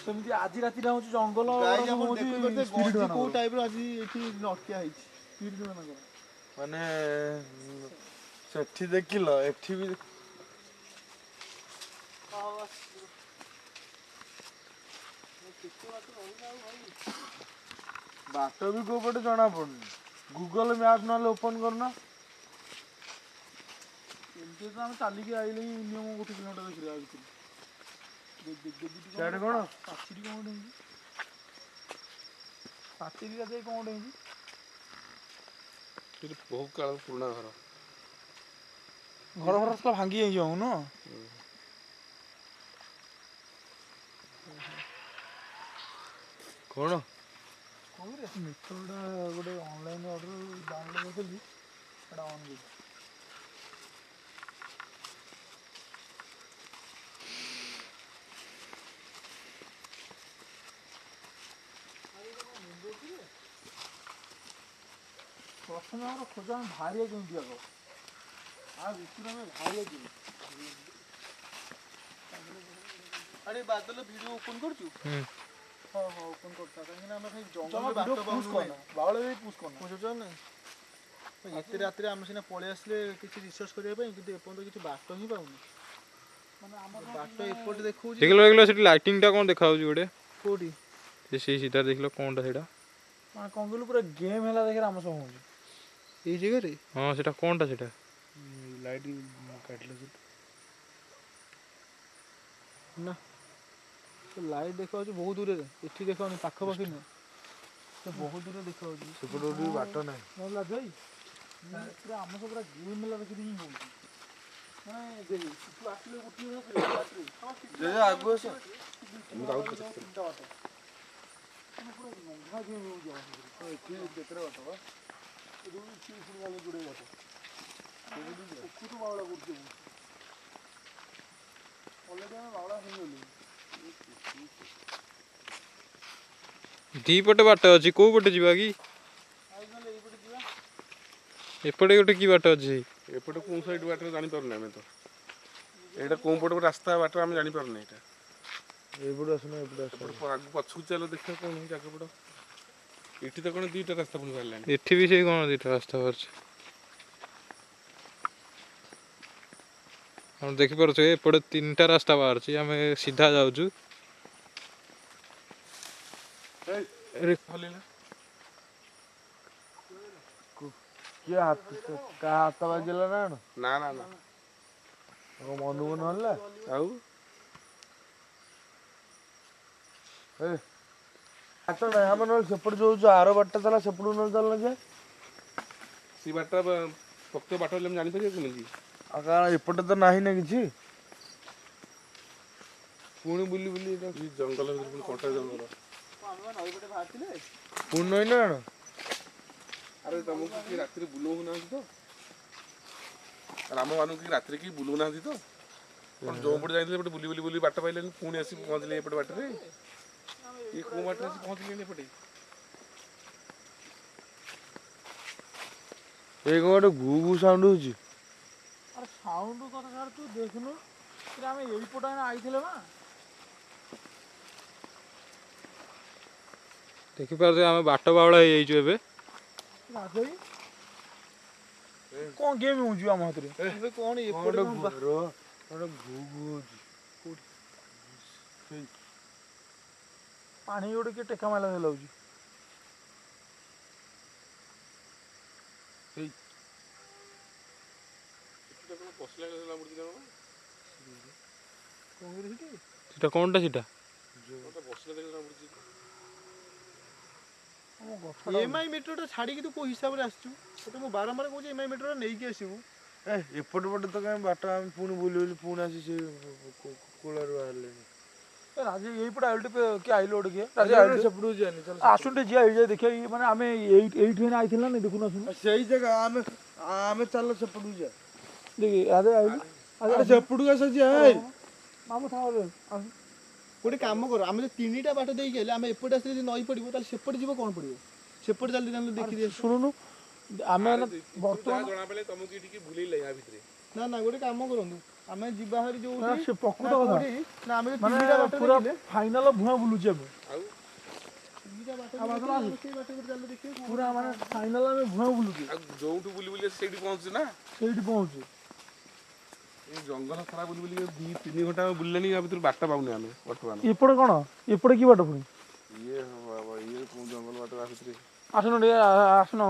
ସେମିତି ଆଜି ରାତିଟା ହଉଛି ଜଙ୍ଗଲ ଗାଈ ଆମର ହଉଛି ଦେଖୁଛନ୍ତି spirit ଗଞ୍ଜି ମାନଙ୍କର। କୋଉ ଟାଇପର ଆଜି ଏଠି ଅଟକିଆ ହେଇଛି spirit ମାନଙ୍କର। ମାନେ ସେଠି ଦେଖିଲ ଏଠି ବି ବାଟ ବି କୋଉ ପଟେ ଜଣା ପଡୁନି। ଗୁଗଲ ମ୍ୟାପ ନହେଲେ ଓପନ କରୁନ। ଏମିତି ତ ଆମେ ଚାଲିକି ଆଇଲେ ହିଁ ମିନିମମ 1 କିଲୋମିଟର ଦେଖିବା ଭିତରେ ସିଆଡେ କଣ? ପାଚିରି କଣ ଗୋଟେ ହେଇଛି ପାଚିରି ଯାଇ କଣ ଗୋଟେ ହେଇଛି ସେଠି ବହୁ କାଳ ପୁରୁଣା ଘର। ଘର ଘର ସବୁ ଭାଙ୍ଗି ଯାଇଯିବ ନୁହଁ କଣ ମିଟରଟା ଗୋଟେ ଅନଲାଇନ୍ ଅର୍ଡ଼ର ଡାଉନଲୋଡ୍ କରିଥିଲି ସେଇଟା ଅନ୍ କରୁଛି ପ୍ରଥମେ ଆମର ଖୋଜା ଆମେ ବାହାରିବା କେମିତି ଆଗ ଭିତରୁ ଆମେ ବାହାରିବା କେମିତି ଆରେ ବାଦଲ ଭିଡ଼ିଓ ଓପନ୍ କରୁଛୁ ହଁ ହଁ ଓପନ୍ କରୁଥା କାହିଁକିନା ଆମେ ଭାଇ ଜମା ଜଙ୍ଗଲ ଭିଡ଼ିଓ ବାଟ ପୁସ୍ ପାଉନୁ କରନା ବାଉଳ ବି ପୁସ୍ କରନା ବୁଝୁଛ ନା ଏତେ ରାତିରେ ଆମେ ସିନା ପଳେଇ ଆସିଲେ କିଛି ରିସର୍ଚ୍ଚ କରିବା ପାଇଁ କିନ୍ତୁ ଏପର୍ଯ୍ୟନ୍ତ କିଛି ବାଟ ହିଁ ପାଉନି ମାନେ ଆମର ବାଟ ଏପଟେ ଦେଖଉଛି ଦେଖିଲ ଦେଖିଲ ସେଠି ଲାଇଟିଂଟା କ'ଣ ଦେଖାଯାଉଛି ଗୋଟେ କୋଉଠି ସେଇ ସିଧା ଦେଖିଲ କ'ଣଟା ସେଇଟା ମାନେ କ'ଣ କହିଲୁ ପୁରା ଗେମ୍ ହେଲା ଦେଖିଲେ ଆମ ସବୁ ହେଉଛି ଏଇ ଜାଗାରେ ହଁ ସେଇଟା କ'ଣଟା ସେଇଟା ଲାଇଟ୍ କାଟିଲ ସେଠି ନା ସେ ଲାଇଟ୍ ଦେଖାଯାଉଛି ବହୁତ ଦୂରରେ ଏଠି ଦେଖାଉନି ପାଖାପାଖି ନୁହେଁ ସେ ବହୁତ ଦୂରରେ ଦେଖାଯାଉଛି ସେପଟେ ଗୋଟେ ବି ବାଟ ନାହିଁ। ନହେଲା ଯାଇ ପୁରା ଆମ ସବୁ ପୁରା ଗେମ୍ ହେଲା ଦେଖିକି ହିଁ ହେଉଛି ମାନେ ଦେଖ ତୁ ଆସିଲେ ଗୋଟିଏ ଆଗୁ ଆସ ତିନିଟା ବାଟ ମାନେ ପୁରା ଲମ୍ବା ଗେମ୍ ହେଉଛି ଆମ ସବୁ ଏଠି କେତେଟା ବାଟ ବା ଯୋଡ଼େ ବାଟ ପୋଖରୀ ବାଉଳା କରୁଛି ଅଲରେଡ଼ି ଆମେ ବାଉଳା ହେଇଗଲୁ ଦିପଟେ ବାଟ ଅଛି କୋଉ ପଟେ ଯିବା କି ନହେଲେ ଏଇପଟେ ଯିବା ଏପଟେ ଗୋଟେ କି ବାଟ ଅଛି ଏପଟେ କୋଉ ସାଇଡ୍ ବାଟରେ ଜାଣିପାରୁନି ଆମେ ତ। ଏଇଟା କୋଉ ପଟେ ରାସ୍ତା ବାଟ ଆମେ ଜାଣିପାରୁନି ଏଇଟା। ଏଇପଟେ ଆସୁନ ଏପଟେ ଆସ। ଆଗକୁ ପଛକୁ ଚାଲ ଦେଖିବା କ'ଣ ହେଇଛି ଆଗପଟ। ଏଠି ତ କ'ଣ ଦୁଇଟା ରାସ୍ତା ପୁଣି ବାହାରିଲାଣି। ଏଠି ବି ସେଇ କ'ଣ ଦିଟା ରାସ୍ତା ବାହାରିଛି ଆମେ ଦେଖିପାରୁଛୁ ଏପଟେ 3ଟା ରାସ୍ତା ବାହାରିଛି ଆମେ ସିଧା ଯାଉଛୁ ଖୋଲିଲା କିଏ ହାତ କାହା ହାତ ବାଜିଲା ନା କଣ? ନା ନା ନା ମନକୁ ନହେଲା ଆଉ ହାତ ନାହିଁ ଆମେ ନହେଲେ ସେପଟେ ଯୋଉ ଆର ବାଟଟା ଥିଲା ସେପଟକୁ ନହେଲେ ଚାଲନା ଯେ ସେ ବାଟଟା ପ୍ରକୃତ ବାଟ ହେଲେ ଆମେ ଜାଣିପାରିବା କେମିତି? ଆଉ କାରଣ ଏପଟେ ତ ନାହିଁ ନା କିଛି ପୁଣି ବୁଲି ବୁଲି ଏଇଟା ଏଇ ଜଙ୍ଗଲ ଭିତରେ ପୁଣି କଣ୍ଟା ଜଙ୍ଗଲ। ଆମେ ନଈ ପଟେ ବାହାରିଥିଲେ ପୁଣି ନଈ ନା କଣ? ଆରେ ତମକୁ କିଏ ରାତିରେ ବୁଲଉନାହାନ୍ତି ତ? ରାମମାନଙ୍କୁ କି ରାତିରେ କେହି ବୁଲଉନାହାନ୍ତି ତ? କ'ଣ ଯୋଉ ପଟେ ଯାଇଥିଲେ ଏପଟେ ବୁଲି ବୁଲି ବୁଲି ବାଟ ପାଇଲେନି ପୁଣି ଆସି ପହଞ୍ଚିଲେ ଏପଟେ ବାଟରେ। ଇଏ କୋଉ ବାଟରେ ଆସି ପହଞ୍ଚିଲେନି ଏପଟେ? ଏଇ କ'ଣ ଗୋଟେ ଘୁ ଘୁ ସାଉଣ୍ଡ ହଉଛି? ଆରେ ସାଉଣ୍ଡ କଥା ଛାଡ଼, ତୁ ଦେଖୁନୁ ଆମେ ଏଇପଟେ ଆଇଥିଲେ ବା। ଦେଖିପାରୁଛ ଆମେ ବାଟ ବାଉଳା ହେଇଯାଇଛୁ ଏବେ। ରାଜେଇ କ'ଣ ଗେମ୍ ହେଉଛି ଆମ ହାତରେ? ଏବେ କ'ଣ କ'ଣ ଏପଟେ ଗୋଟେ କ'ଣ ଘୁ ଘୁ ହଉଛି। ପାଣି ଗୋଟେ କିଏ ଟେକା ମାରିଲା ଭଳିଆ ଲାଗୁଛି। ବସିଲା ଲାଗୁଛି ନା କ'ଣ କରିବି ସେଠି? ସେଟା କଣଟା ସେଟା? ବସିଲା ଲାଗୁଛି। ଆମ ଗଛ ଏମ୍ଆଇ ମେଟ୍ରୋଟା ଛାଡ଼ିକି ତୁ କୋଉ ହିସାବରେ ଆସିଛୁ? ତତେ ମୁଁ ବାରମ୍ବାର କହୁଛି ଏମ୍ଆଇ ମେଟ୍ରୋଟା ନେଇକି ଆସିବୁ। ଏପଟେ ପଟେ ତ କାହିଁ ବାଟ ଆମେ ପୁଣି ବୁଲି ବୁଲି ପୁଣି ଆସି ସେ କୂଳରୁ ବାହାରିଲେଣି। ରାଜେ ଏଇପଟେ ଆଇଲୁ କିଏ ଆଇଲୁ ଗୋଟେ କିଏ? ରାଜେ ସେପଟକୁ ଯିବାନି ଚାଲ। ଆସୁନ ଟିକେ ଯିବା ଏଇ ଦେଖିବା ମାନେ ଆମେ ଏଇଠି ଆଇଥିଲା ନା ଦେଖୁନ ଆସୁନ। ସେଇ ଜାଗା ଆମେ ଚାଲ ସେପଟକୁ ଯିବା। ଦେଖି ରାଜେ ଆଇଲୁ ଆରେ ସେପଟକୁ ଆସ ଯିବା। ମାମୁ ଥାଉ ଗୋଟେ କାମ କର, ଆମେ ଯଦି ତିନିଟା ବାଟ ଦେଇକି ହେଲେ ଆମେ ଏପଟେ ଆସିଲେ ଯଦି ନଈ ପଡ଼ିବ ତାହେଲେ ସେପଟେ ଯିବ କ'ଣ ପଡ଼ିବ? ସେପଟେ ଚାଲି ଆମେ ଦେଖିଦେଇ ଆସିବୁ। ଶୁଣୁନୁ ଆମେ ବର୍ତ୍ତମାନ ଜଣା ପଡ଼ିଲେ ତମକୁ ଏଠିକି ବୁଲେଇଲେ ୟା ଭିତରେ। ନା ନା ଗୋଟେ କାମ କରନ୍ତୁ, ଆମେ ଯିବା ହାରି ଯୋଉ ସେ ପ୍ରକୃତ କଥା ନା ଆମେ ମାନେ ତିନିଟା ବାଟ ପୁରା ଦେଖିଲେ ଫାଇନାଲ ଭୁଆଁ ବୁଲୁଛି ଏବେ। ଆଉ ତିନିଟା ବାଟ ଆଉ ବାଟ ଦେଖିଲେ ଆମେ ସେଇ ବାଟ ଗୋଟେ ଚାଲ ଦେଖିବା। ପୁରା ମାନେ ଫାଇନାଲ ଆମେ ଭୁଆଁ ବୁଲୁଛୁ, ଆଉ ଯୋଉଠୁ ବୁଲି ବୁଲି ସେଇଠି ପହଞ୍ଚୁଛି ନା। ସେଇଠି ପହଞ୍ଚୁ। ଏଇ ଜଙ୍ଗଲ ସାରା ବୁଲି ବୁଲି 2-3 ଘଣ୍ଟା ବୁଲିଲେନି ୟା ଭିତରୁ ବାଟ ପାଉନି ଆମେ ବର୍ତ୍ତମାନ। ଏପଟେ କ'ଣ ଏପଟେ କି ବାଟ ପୁଣି? ଇଏ କୋଉ ଜଙ୍ଗଲ ବାଟ ଆ ଭିତରେ। ଆସୁନ ଟିକେ ଆସୁନ।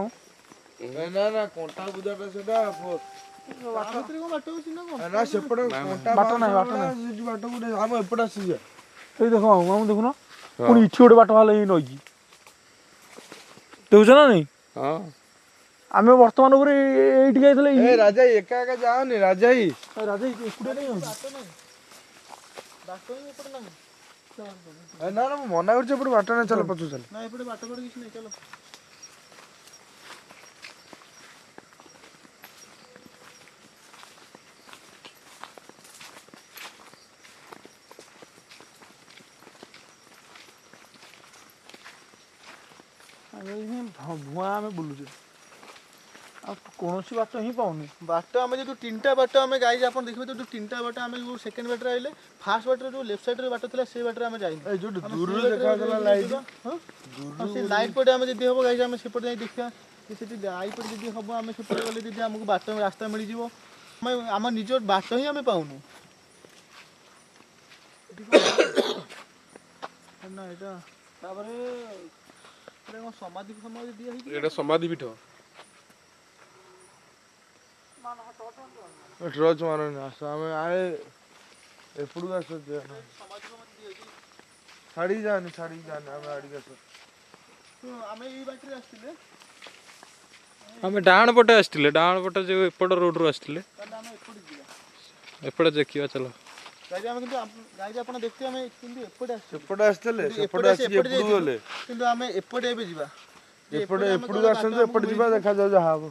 ନା ନା କଣ୍ଟା ବୁଦାଟା ସେଟା ଭିତରେ କ'ଣ ବାଟ ଅଛି ନା କ'ଣ? ନା ସେପଟେ କଣ୍ଟା ବାଟ ନାହିଁ, ବାଟ ନାହିଁ। ବାଟ ଗୋଟେ ଆମ ଏପଟେ ଆସିଯିବା। ଏଇ ଦେଖ ମାମୁ ଦେଖୁନ ପୁଣି ଇଠି ଗୋଟେ ବାଟ ବାହାରିଲା ଏଇ ନଈକି, ଦେଖୁଛ ନା ନାଇଁ? ହଁ ଆମେ ବର୍ତ୍ତମାନ ଉପରେ ଏଇଠି ଯାଇଥିଲେ। ଏ ରାଜା ଏକା ଏକା ଯାଅନି ରାଜା ହି। ରାଜା ଏକୁଟିଆ ନେଇ ଯାଉଛି। ବାଟ ନାହିଁ, ବାଟ ହିଁ ଏପଟେ ନାହିଁ। ନା ନା ମୁଁ ମନା କରୁଛି ଏପଟେ ବାଟ ନାହିଁ, ଚାଲ ପଛକୁ ଚାଲ। ନା ଏପଟେ ବାଟ ଫାଟ କିଛି ନାହିଁ, ଚାଲ। ଭୁଆଁ ଆମେ ବୁଲୁଛେ ଆଉ କୌଣସି ବାଟ ହିଁ ପାଉନି। ବାଟ ଆମେ ଯୋଉ ତିନିଟା ବାଟ ଆମେ ଗାଇजे ଆପଣ ଦେଖିବେ ତ, ଯୋଉ ତିନିଟା ବାଟ ଆମେ ଯୋଉ ସେକେଣ୍ଡ ବାଟରେ ଆଇଲେ, ଫାର୍ଷ୍ଟ ବାଟରେ ଯୋଉ ଲେଫ୍ଟ ସାଇଡରେ ବାଟ ଥିଲା ସେଇ ବାଟରେ ଆମେ ଯାଇନୁ। ଏଇ ଯୋଉଠି ଦୂରରୁ ଦେଖାଯାଉଥିଲା ଲାଇଟ୍, ସେ ଲାଇଟ୍ ପଟେ ଆମେ ଯଦି ହବ ଗାଇजे ଆମେ ସେପଟେ ଯାଇ ଦେଖିବା। ସେଠି ଲାଇଟ୍ ପଟେ ଯଦି ହବ ଆମେ ସେପଟେ ଗଲେ ଯଦି ଆମକୁ ବାଟ ରାସ୍ତା ମିଳିଯିବ। ଆମେ ଆମ ନିଜ ବାଟ ହିଁ ଆମେ ପାଉନୁ। ନା ଏଇଟା ତାପରେ ଏଇଟା କ'ଣ ସମାଧି ଦିଆ ହେଇଛି? ଏଇଟା ସମାଧି ପୀଠ। ଟର୍ଚ୍ଚ ମାରନି, ଆସ ଆମେ ଆଏ ଏପଟକୁ ଆସ ଛାଡ଼ିକି ଯାଆନି ଆମେ ଆଡ଼ିକି ଆସ। ଆମେ ଏଇ ବାଟରେ ଆସିଥିଲେ, ଆମେ ଡାହାଣ ପଟେ ଆସିଥିଲେ, ଡାହାଣ ପଟେ ଯୋଉ ଏପଟ ରୋଡରୁ ଆସିଥିଲେ। ତାହେଲେ ଆମେ ଏପଟେ ଯିବା। ଏପଟେ ଦେଖିବା ଚାଲ। ଗାଇଜ ଆମେ କିନ୍ତୁ ଗାଇଜ ଆପଣ ଦେଖିବେ ଆମେ କିନ୍ତୁ ଏପଟେ ଆସିଛୁ, ସେପଟେ ଆସିଥିଲେ, କିନ୍ତୁ ସେପଟେ ଆସିକି ଏପଟକୁ ଯାଇଥିଲୁ, ଗଲେ। କିନ୍ତୁ ଆମେ ଏପଟେ ଏବେ ଯିବା। ଏପଟେ ଆମେ ଏପଟକୁ ଗଲେ ଆସନ୍ତୁ, ବାଟ ଏପଟେ ଆମକୁ ଯିବା, ମିଳିଯିବ। ଦେଖାଯାଉ ଯାହା ହବ।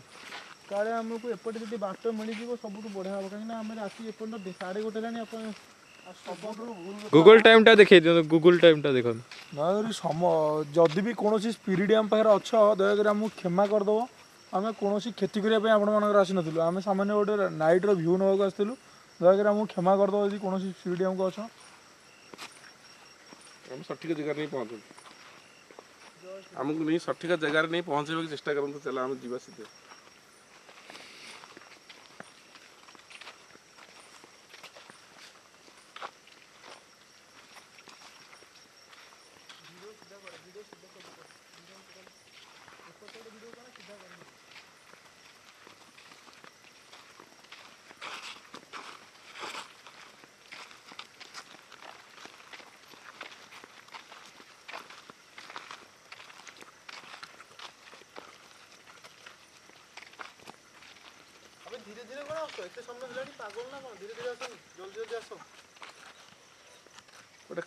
କାଳେ ଆମକୁ ଏପଟେ ଯଦି ବାଟ ମିଳିଯିବ ସବୁଠୁ ବଢ଼ିଆ ହବ, କାହିଁକିନା ଆମେ ରାତି ଏପର୍ଯ୍ୟନ୍ତ 1:30 ହେଲାଣି। ଆପଣ ଗୁଗଲ ଟାଇମଟା ଦେଖେଇ ଦିଅନ୍ତୁ, ଗୁଗଲ ଟାଇମଟା ଦେଖନ୍ତୁ। ଦୟାକରି ଯଦି ବି କୌଣସି ସ୍ପିରିଟ୍ ଆମ ପାଖରେ ଅଛ, ଦୟାକରି ଆମକୁ କ୍ଷମା କରିଦେବ। ଆମେ କୌଣସି କ୍ଷତି କରିବା ପାଇଁ ଆପଣମାନଙ୍କର ଆସିନଥିଲୁ, ଆମେ ସାମାନ୍ୟ ଗୋଟେ ନାଇଟ୍ର ଭ୍ୟୁ ନେବାକୁ ଆସିଥିଲୁ। ଦୟାକରି ଆମକୁ କ୍ଷମା କରିଦେବ ଯଦି କୌଣସି ସ୍ପିରିଟ୍ ଆମକୁ ଅଛ। ଆମେ ସଠିକ ଜାଗାରେ ନେଇ ପହଞ୍ଚନ୍ତୁ, ଆମକୁ ନେଇ ସଠିକ ଜାଗାରେ ନେଇ ପହଞ୍ଚାଇବାକୁ ଚେଷ୍ଟା କରନ୍ତୁ। ଚାଲ ଆମେ ଯିବା ସିଧେ। ଆମେ ଧୀରେ ଧୀରେ କ'ଣ ଆସ, ଏତେ ସମୟ ହେଲାଣି ପାଗଳ ନା କ'ଣ? ଧୀରେ ଧୀରେ ଆସ, ଜଲ୍ଦି ଜଲ୍ଦି ଆସ। ଗୋଟେ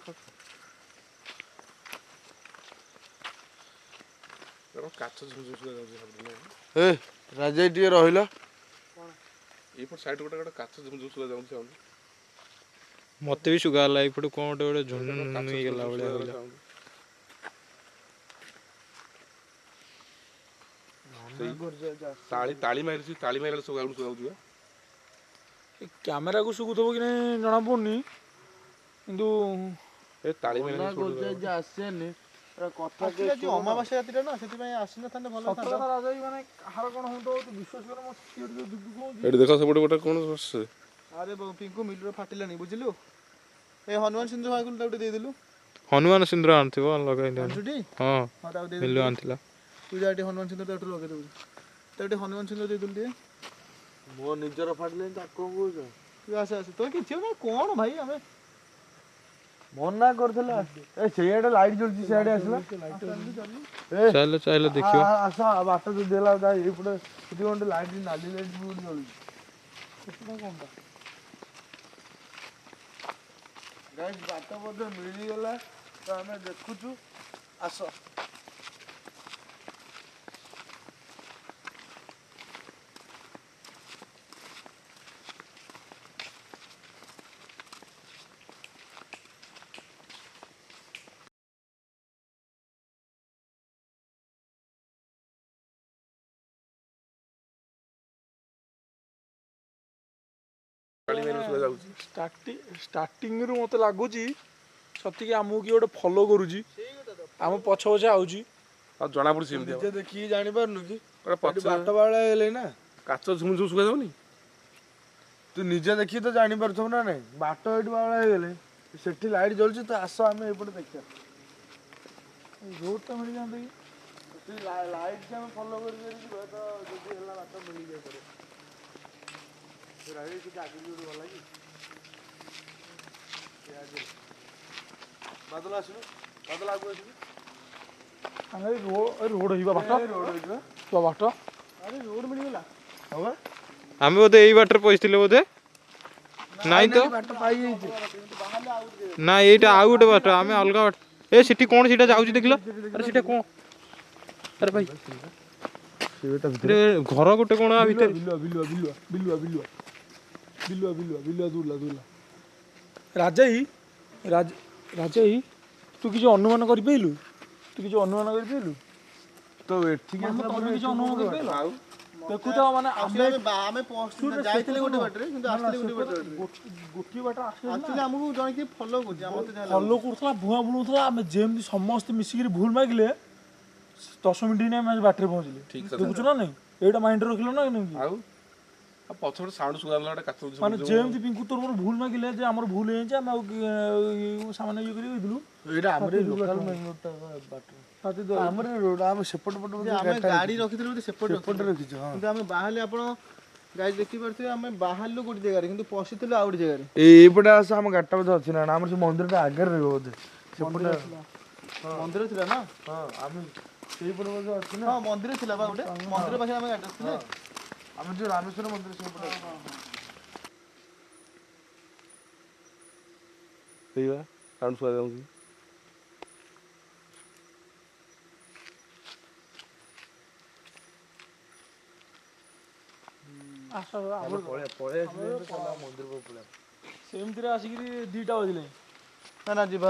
କାଚ ଝୁମଝୁମ ଶୁଭା ଯାଉଛି ଭାବୁଥିଲି ଏ ରାଜା ଟିକେ ରହିଲ। ଏଇପଟ ସାଇଡ୍ ଗୋଟେ ଗୋଟେ କାଚ ଝୁମଝୁମ ଶୁଭା ଯାଉଛି ସାଉଣ୍ଡ। ମତେ ବି ସୁଗା ହେଲା ଏଇପଟେ କଣ ଗୋଟେ ଝୁନୁ ହେଇଗଲା ଭଳିଆ ହେଲା। ତାଳି ମାରିଛି, ତାଳି ମାରିଲେ ସବୁ ଶୁଭା ଯାଉଛି ବା। କ୍ୟାମେରାକୁ ଶୁଭୁଥିବ କି ନାହିଁ ଜଣା ପଡୁନି, କିନ୍ତୁ ଏ ତାଳି ମନା ମାରିଲେ କରୁଛି ଆଜି ଆସିବାନି କଥା ଆକ୍ଚୁଆଲି ଆଜି ଅମାବାସ୍ୟା ରାତିରେ ନା, ସେଥିପାଇଁ ଆସିନଥାନ୍ତେ ଭଲ ସତ ହେଇଥାନ୍ତା। କଥା ରାଜା ମାନେ କାହାର କଣ ହଉଥିବ ତୁ ବିଶ୍ୱାସ କର ମୋ ସିଏ ଟିକେ ଦୁଃଖ ହଉଛି। ଏଠି ଦେଖ ସେପଟେ ଗୋଟେ କଣ ଆରେ ପିଙ୍କୁ ମିଲର ଫାଟିଲାନି ବୁଝିଲୁ। ଏ ହନୁମାନ ସିନ୍ଦୁର ଭାଇକୁ ତାକୁ ଟିକେ ଦେଇଦେଲୁ। ହନୁମାନ ସିନ୍ଦୁର ଆଣିଥିବ ଲଗାଇ ଦିଅନ୍ତୁ। ଆଣିଛୁଟି? ହଁ ହଁ ତାକୁ ମିଲୁ ଦେଇଦେଲୁ। ଆଣିଥିଲା। ତୁ ଯା ଟିକେ ହନୁମାନ ସିନ୍ଦୁର ତାକୁ ଲଗେଇ ଦେବୁ। ତାକୁ ଟିକେ ହନୁମାନ ସିନ୍ଦୁର ଦେଇଦେଲୁ ଟିକେ। ମୋ ନିଜର ଫାଟିଲେନି ତାକୁ କଣ କହୁଛ? ତୁ ଆସେ ତୋର କିଛି ନା କଣ ଭାଇ ଆମେ ମନା କରୁଥିଲା। ଏ ସେଇଆଡେ ଲାଇଟ୍ ଜଳୁଛି, ସିଆଡେ ଆସିଲା। ଚାଲ ଚାଲ ଦେଖିବ। ଆସ ବାଟ ଯଦି ହେଲା ଏଇପଟେ ସେଠି ଗୋଟେ ଲାଇଟ୍ ନାଲି ଲାଇଟ୍ ବି ଗୋଟେ ଜଳୁଛି। ଗାଇସ୍ ବାଟ ବୋଧେ ମିଳିଗଲା ତ ଆମେ ଦେଖୁଛୁ। ଆସ ତାଳି ମାରିଲେ ଶୁଭା ଯାଉଛି। ଷ୍ଟାର୍ଟିଂରୁ ମୋତେ ଲାଗୁଛି ସତିକି ଆମକୁ କିଏ ଗୋଟେ ଫଲୋ କରୁଛି, ଆମ ପଛ ପଛେ ଆଉଛି। ଆଉ ଜଣା ପଡୁଛି ଏମିତି ନିଜେ ଦେଖିକି ଜାଣିପାରୁନୁ କି? ପଛ ବାଟ ବାଳ ହେଇଗଲେ ନା, କାଚ ଝୁମଝୁମ ଶୁଭା ଯାଉନି। ତୁ ନିଜେ ଦେଖିକି ତ ଜାଣିପାରୁଥିବୁ ନା ନାଇଁ। ବାଟ ଏଇଠି ବାଳ ହେଇଗଲେ ସେଠି ଲାଇଟ୍ ଜଳୁଛି, ତ ଆସ ଆମେ ଏଇପଟେ ଦେଖିବା। ରୋଡଟା ମିଳିଯାନ୍ତା କି? ସେ ଲାଇଟ୍ ଆମେ ଫଲୋ କରି ଯିବା ତ ଯଦି ହେଲା ବାଟ ମିଳିଯାଇପାରେ। କିଛି ଆଗକୁ ଯୋଉଠି ଗଲା କି? ବାଦଲ ଆସିଲୁ, ବାଦଲ ଆଗକୁ ଆସିଲୁ। ରୋଡ ହେଇଯିବା ବାଟ। ରୋଡ ହେଇଯିବା। ବାଟ ଆରେ ରୋଡ ମିଳିଗଲା। ହବା ଆମେ ବୋଧେ ଏଇ ବାଟରେ ପଇଥିଲେ ବୋଧେ। ନାଇଁ ତ, ବାଟ ପାଇଯାଇଛି। ନା ଏଇଟା ଆଉ ଗୋଟେ ବାଟ, ଆମେ ଅଲଗା ବାଟ। ଏ ସେଠି କଣ ସେଇଟା ଯାଉଛି ଦେଖିଲ? ଆରେ ସେଇଟା କଣ? ଆରେ ଭାଇ ଘର ଗୋଟେ କଣ ଆ ଭିତରେ। ରାଜା ତୁ କିଛି ଅନୁମାନ କରିପାରିଲୁ? ତ ଏଠିକି ମାନେ ଆସିଲା ତମେ ପରେ କିଛି ଏଠି ଅନୁମାନ କୋଉ କରିପାରିଲ? ବାଟ? ଦେଖୁଛ ମାନେ ଆମେ ଯାଇଥିଲେ ଗୋଟେ ବାଟରେ କିନ୍ତୁ ଆସିଥିଲେ ଗୋଟେ ବାଟରେ। ଗୋଟିଏ ବାଟ ଆକ୍ଚୁଆଲି ଆମକୁ ଜଣେ କିଏ ଫଲୋ କରୁଛି ଆମର ତ ଯାହା ଫଲୋ ଲାଗୁଛି। କରୁଥିଲା, ଭୁଆଁ ବୁଲଉଥିଲା। ଆମେ ଯେମିତି ସମସ୍ତେ ମିଶିକିରି ଭୁଲ ମାଗିଲେ 10 ମିନିଟ୍ ନେଇ ଆମେ ବାଟରେ ପହଞ୍ଚିଲେ। ଠିକ୍ କଥା। ଦେଖୁଛୁ ନା ନାଇଁ? ଏଇଟା ମାଇଣ୍ଡରେ ରଖିଲ ନା ନାଇଁ? ଆଉ ପଛପଟେ ସାଉଣ୍ଡ ଶୁଭା ଗଲା ଗୋଟେ କାଚ ମାନେ ଝୁମଝୁମ। ଯେମିତି ପିଙ୍କୁ ତୋର ମୋର ଭୁଲ ମାଗିଲେ ଯେ ଆମର ଭୁଲ ହେଇଯାଇଛି, ଆମେ ଆଉ ସାମାନ୍ୟ ଇଏ କରି ଦେଇଥିଲୁ। ଏଇଟା ଆମର ଲୋକାଲ ମେନ୍ ରୋଡଟା ବାଟ। ଆମର ରୋଡ ଆମେ ସେପଟ ପଟ ଯେ ଆମେ ଗାଡି ରଖିଥିଲୁ ବୋଧେ ସେପଟେ ସେପଟେ ରଖିଛୁ। ହଁ କିନ୍ତୁ ଆମେ ବାହାରିଲେ ଆପଣ ଗାଈ ଦେଖିପାରୁଥିବେ ଆମେ ବାହାରିଲୁ ଗୋଟେ ଜାଗାରେ କିନ୍ତୁ ପଶିଥିଲୁ ଆଉ ଗୋଟେ ଜାଗାରେ। ଏଇପଟେ ଆସ, ଆମ ଗାଡିଟା ବୋଧେ ଅଛି ନା ଆମର ସେ ମନ୍ଦିରଟା ଆଗରେ ରହିବ ବୋଧେ। ସେପଟେ ମନ୍ଦିର ଥିଲା ନା? ହଁ ଆମେ ସେଇପଟେ ବୋଧେ ଅଛି ନା। ହଁ ମନ୍ଦିର ଥିଲା ବା ଗୋଟେ। ମନ୍ଦିର ପାଖରେ ଆମେ ଗାଡି ରଖିଥିଲେ। ଆମେ ଯୋଉ ରାମେଶ୍ୱର ମନ୍ଦିର ସେଇପଟେ ଅଛି। ସେଇବା ସାଉଣ୍ଡ ଶୁଭା ଯାଉଛି। ପଳେଇ ଆସିଲେ ମନ୍ଦିର ପଳେଇବା। ସେମିତିରେ ଆସିକିରି 2ଟା ବାଜିଲେ। ନା ଯିବା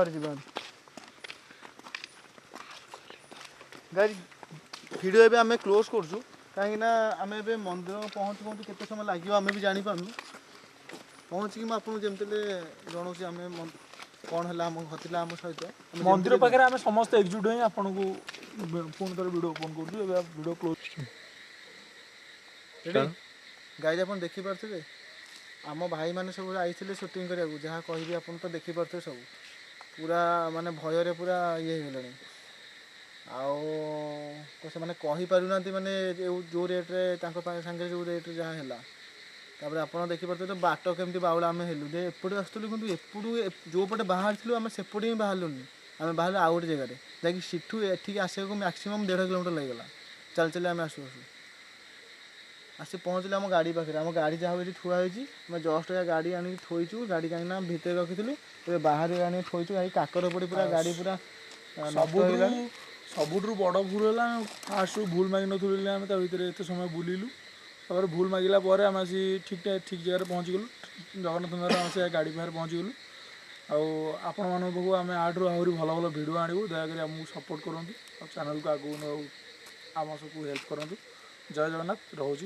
ଗାଈ ଭିଡ଼ିଓ ଏବେ ଆମେ କ୍ଲୋଜ୍ କରୁଛୁ, କାହିଁକିନା ଆମେ ଏବେ ମନ୍ଦିର ପହଞ୍ଚୁ କେତେ ସମୟ ଲାଗିବ ଆମେ ବି ଜାଣିପାରୁନୁ। ପହଞ୍ଚିକି ମୁଁ ଆପଣଙ୍କୁ ଯେମିତି ହେଲେ ଜଣାଉଛି ଆମେ କ'ଣ ହେଲା, ଆମ ଘଟିଲା ଆମ ସହିତ। ମନ୍ଦିର ପାଖରେ ଆମେ ସମସ୍ତେ ଏକଜୁଟ ହେଇ ଆପଣଙ୍କୁ ପୁଣି ଥରେ ଭିଡ଼ିଓ ଓପନ୍ କରୁଛୁ। ଏବେ ଭିଡ଼ିଓ କ୍ଲୋଜ୍। ରେଡ଼ି ଗାଈ ଆପଣ ଦେଖିପାରୁଥିବେ ଆମ ଭାଇମାନେ ସବୁ ଆଇଥିଲେ ସୁଟିଂ କରିବାକୁ। ଯାହା କହିବି ଆପଣ ତ ଦେଖିପାରୁଥିବେ ସବୁ ପୁରା ମାନେ ଭୟରେ ପୁରା ଇଏ ହେଇଗଲେଣି। ଆଉ ତ ସେମାନେ କହିପାରୁନାହାନ୍ତି ମାନେ ଯେଉଁ ରେଟ୍ରେ ତାଙ୍କ ସାଙ୍ଗରେ ଯେଉଁ ରେଟ୍ରେ ଯାହା ହେଲା। ତାପରେ ଆପଣ ଦେଖିପାରୁଥିବେ ବାଟ କେମିତି ବାଉଳା ଆମେ ହେଲୁ ଯେ ଏପଟେ ଆସୁଥିଲୁ, କିନ୍ତୁ ଏପଟୁ ଯେଉଁପଟେ ବାହାରିଥିଲୁ ଆମେ ସେପଟେ ହିଁ ବାହାରିଲୁନି। ଆମେ ବାହାରିଲୁ ଆଉ ଗୋଟେ ଜାଗାରେ ଯାଇକି ସେଠୁ ଏଠିକି ଆସିବାକୁ ମ୍ୟାକ୍ସିମମ୍ 1.5 କିଲୋମିଟର ଲାଗିଗଲା। ଚାଲି ଚାଲି ଆମେ ଆସୁ। ଆସି ପହଞ୍ଚିଲେ ଆମ ଗାଡ଼ି ପାଖରେ। ଆମ ଗାଡ଼ି ଯାହା ଏଠି ଥୁଆ ହେଇଛି, ଆମେ ଜଷ୍ଟ ଗାଡ଼ି ଆଣିକି ଥୋଇଛୁ। ଗାଡ଼ି କାହିଁକିନା ଭିତରେ ରଖିଥିଲୁ, ଏବେ ବାହାରେ ଆଣିକି ଥୋଇଛୁ। ଗାଈ କାକର ପଡ଼ି ପୁରା ଗାଡ଼ି ପୁରା ନଷ୍ଟ ହେଇଗଲାଣି। ସବୁଠୁ ବଡ଼ ଭୁଲ ହେଲା ଫାଷ୍ଟରୁ ଭୁଲ ମାଗିନଥିଲୁ ବୋଲି ଆମେ ତା ଭିତରେ ଏତେ ସମୟ ବୁଲିଲୁ। ତାପରେ ଭୁଲ ମାଗିଲା ପରେ ଆମେ ଆସି ଠିକ୍ ଜାଗାରେ ପହଞ୍ଚିଗଲୁ। ଜଗନ୍ନାଥଙ୍କର ଆମେ ସେ ଗାଡ଼ି ପାଖରେ ପହଞ୍ଚିଗଲୁ। ଆଉ ଆପଣମାନଙ୍କ ପାଖକୁ ଆମେ ଆଠରୁ ଆହୁରି ଭଲ ଭଲ ଭିଡ଼ିଓ ଆଣିବୁ। ଦୟାକରି ଆମକୁ ସପୋର୍ଟ କରନ୍ତୁ ଆଉ ଚ୍ୟାନେଲକୁ ଆଗକୁ ନେବାକୁ ଆମ ସବୁକୁ ହେଲ୍ପ କରନ୍ତୁ। ଜୟ ଜଗନ୍ନାଥ, ରହୁଛି।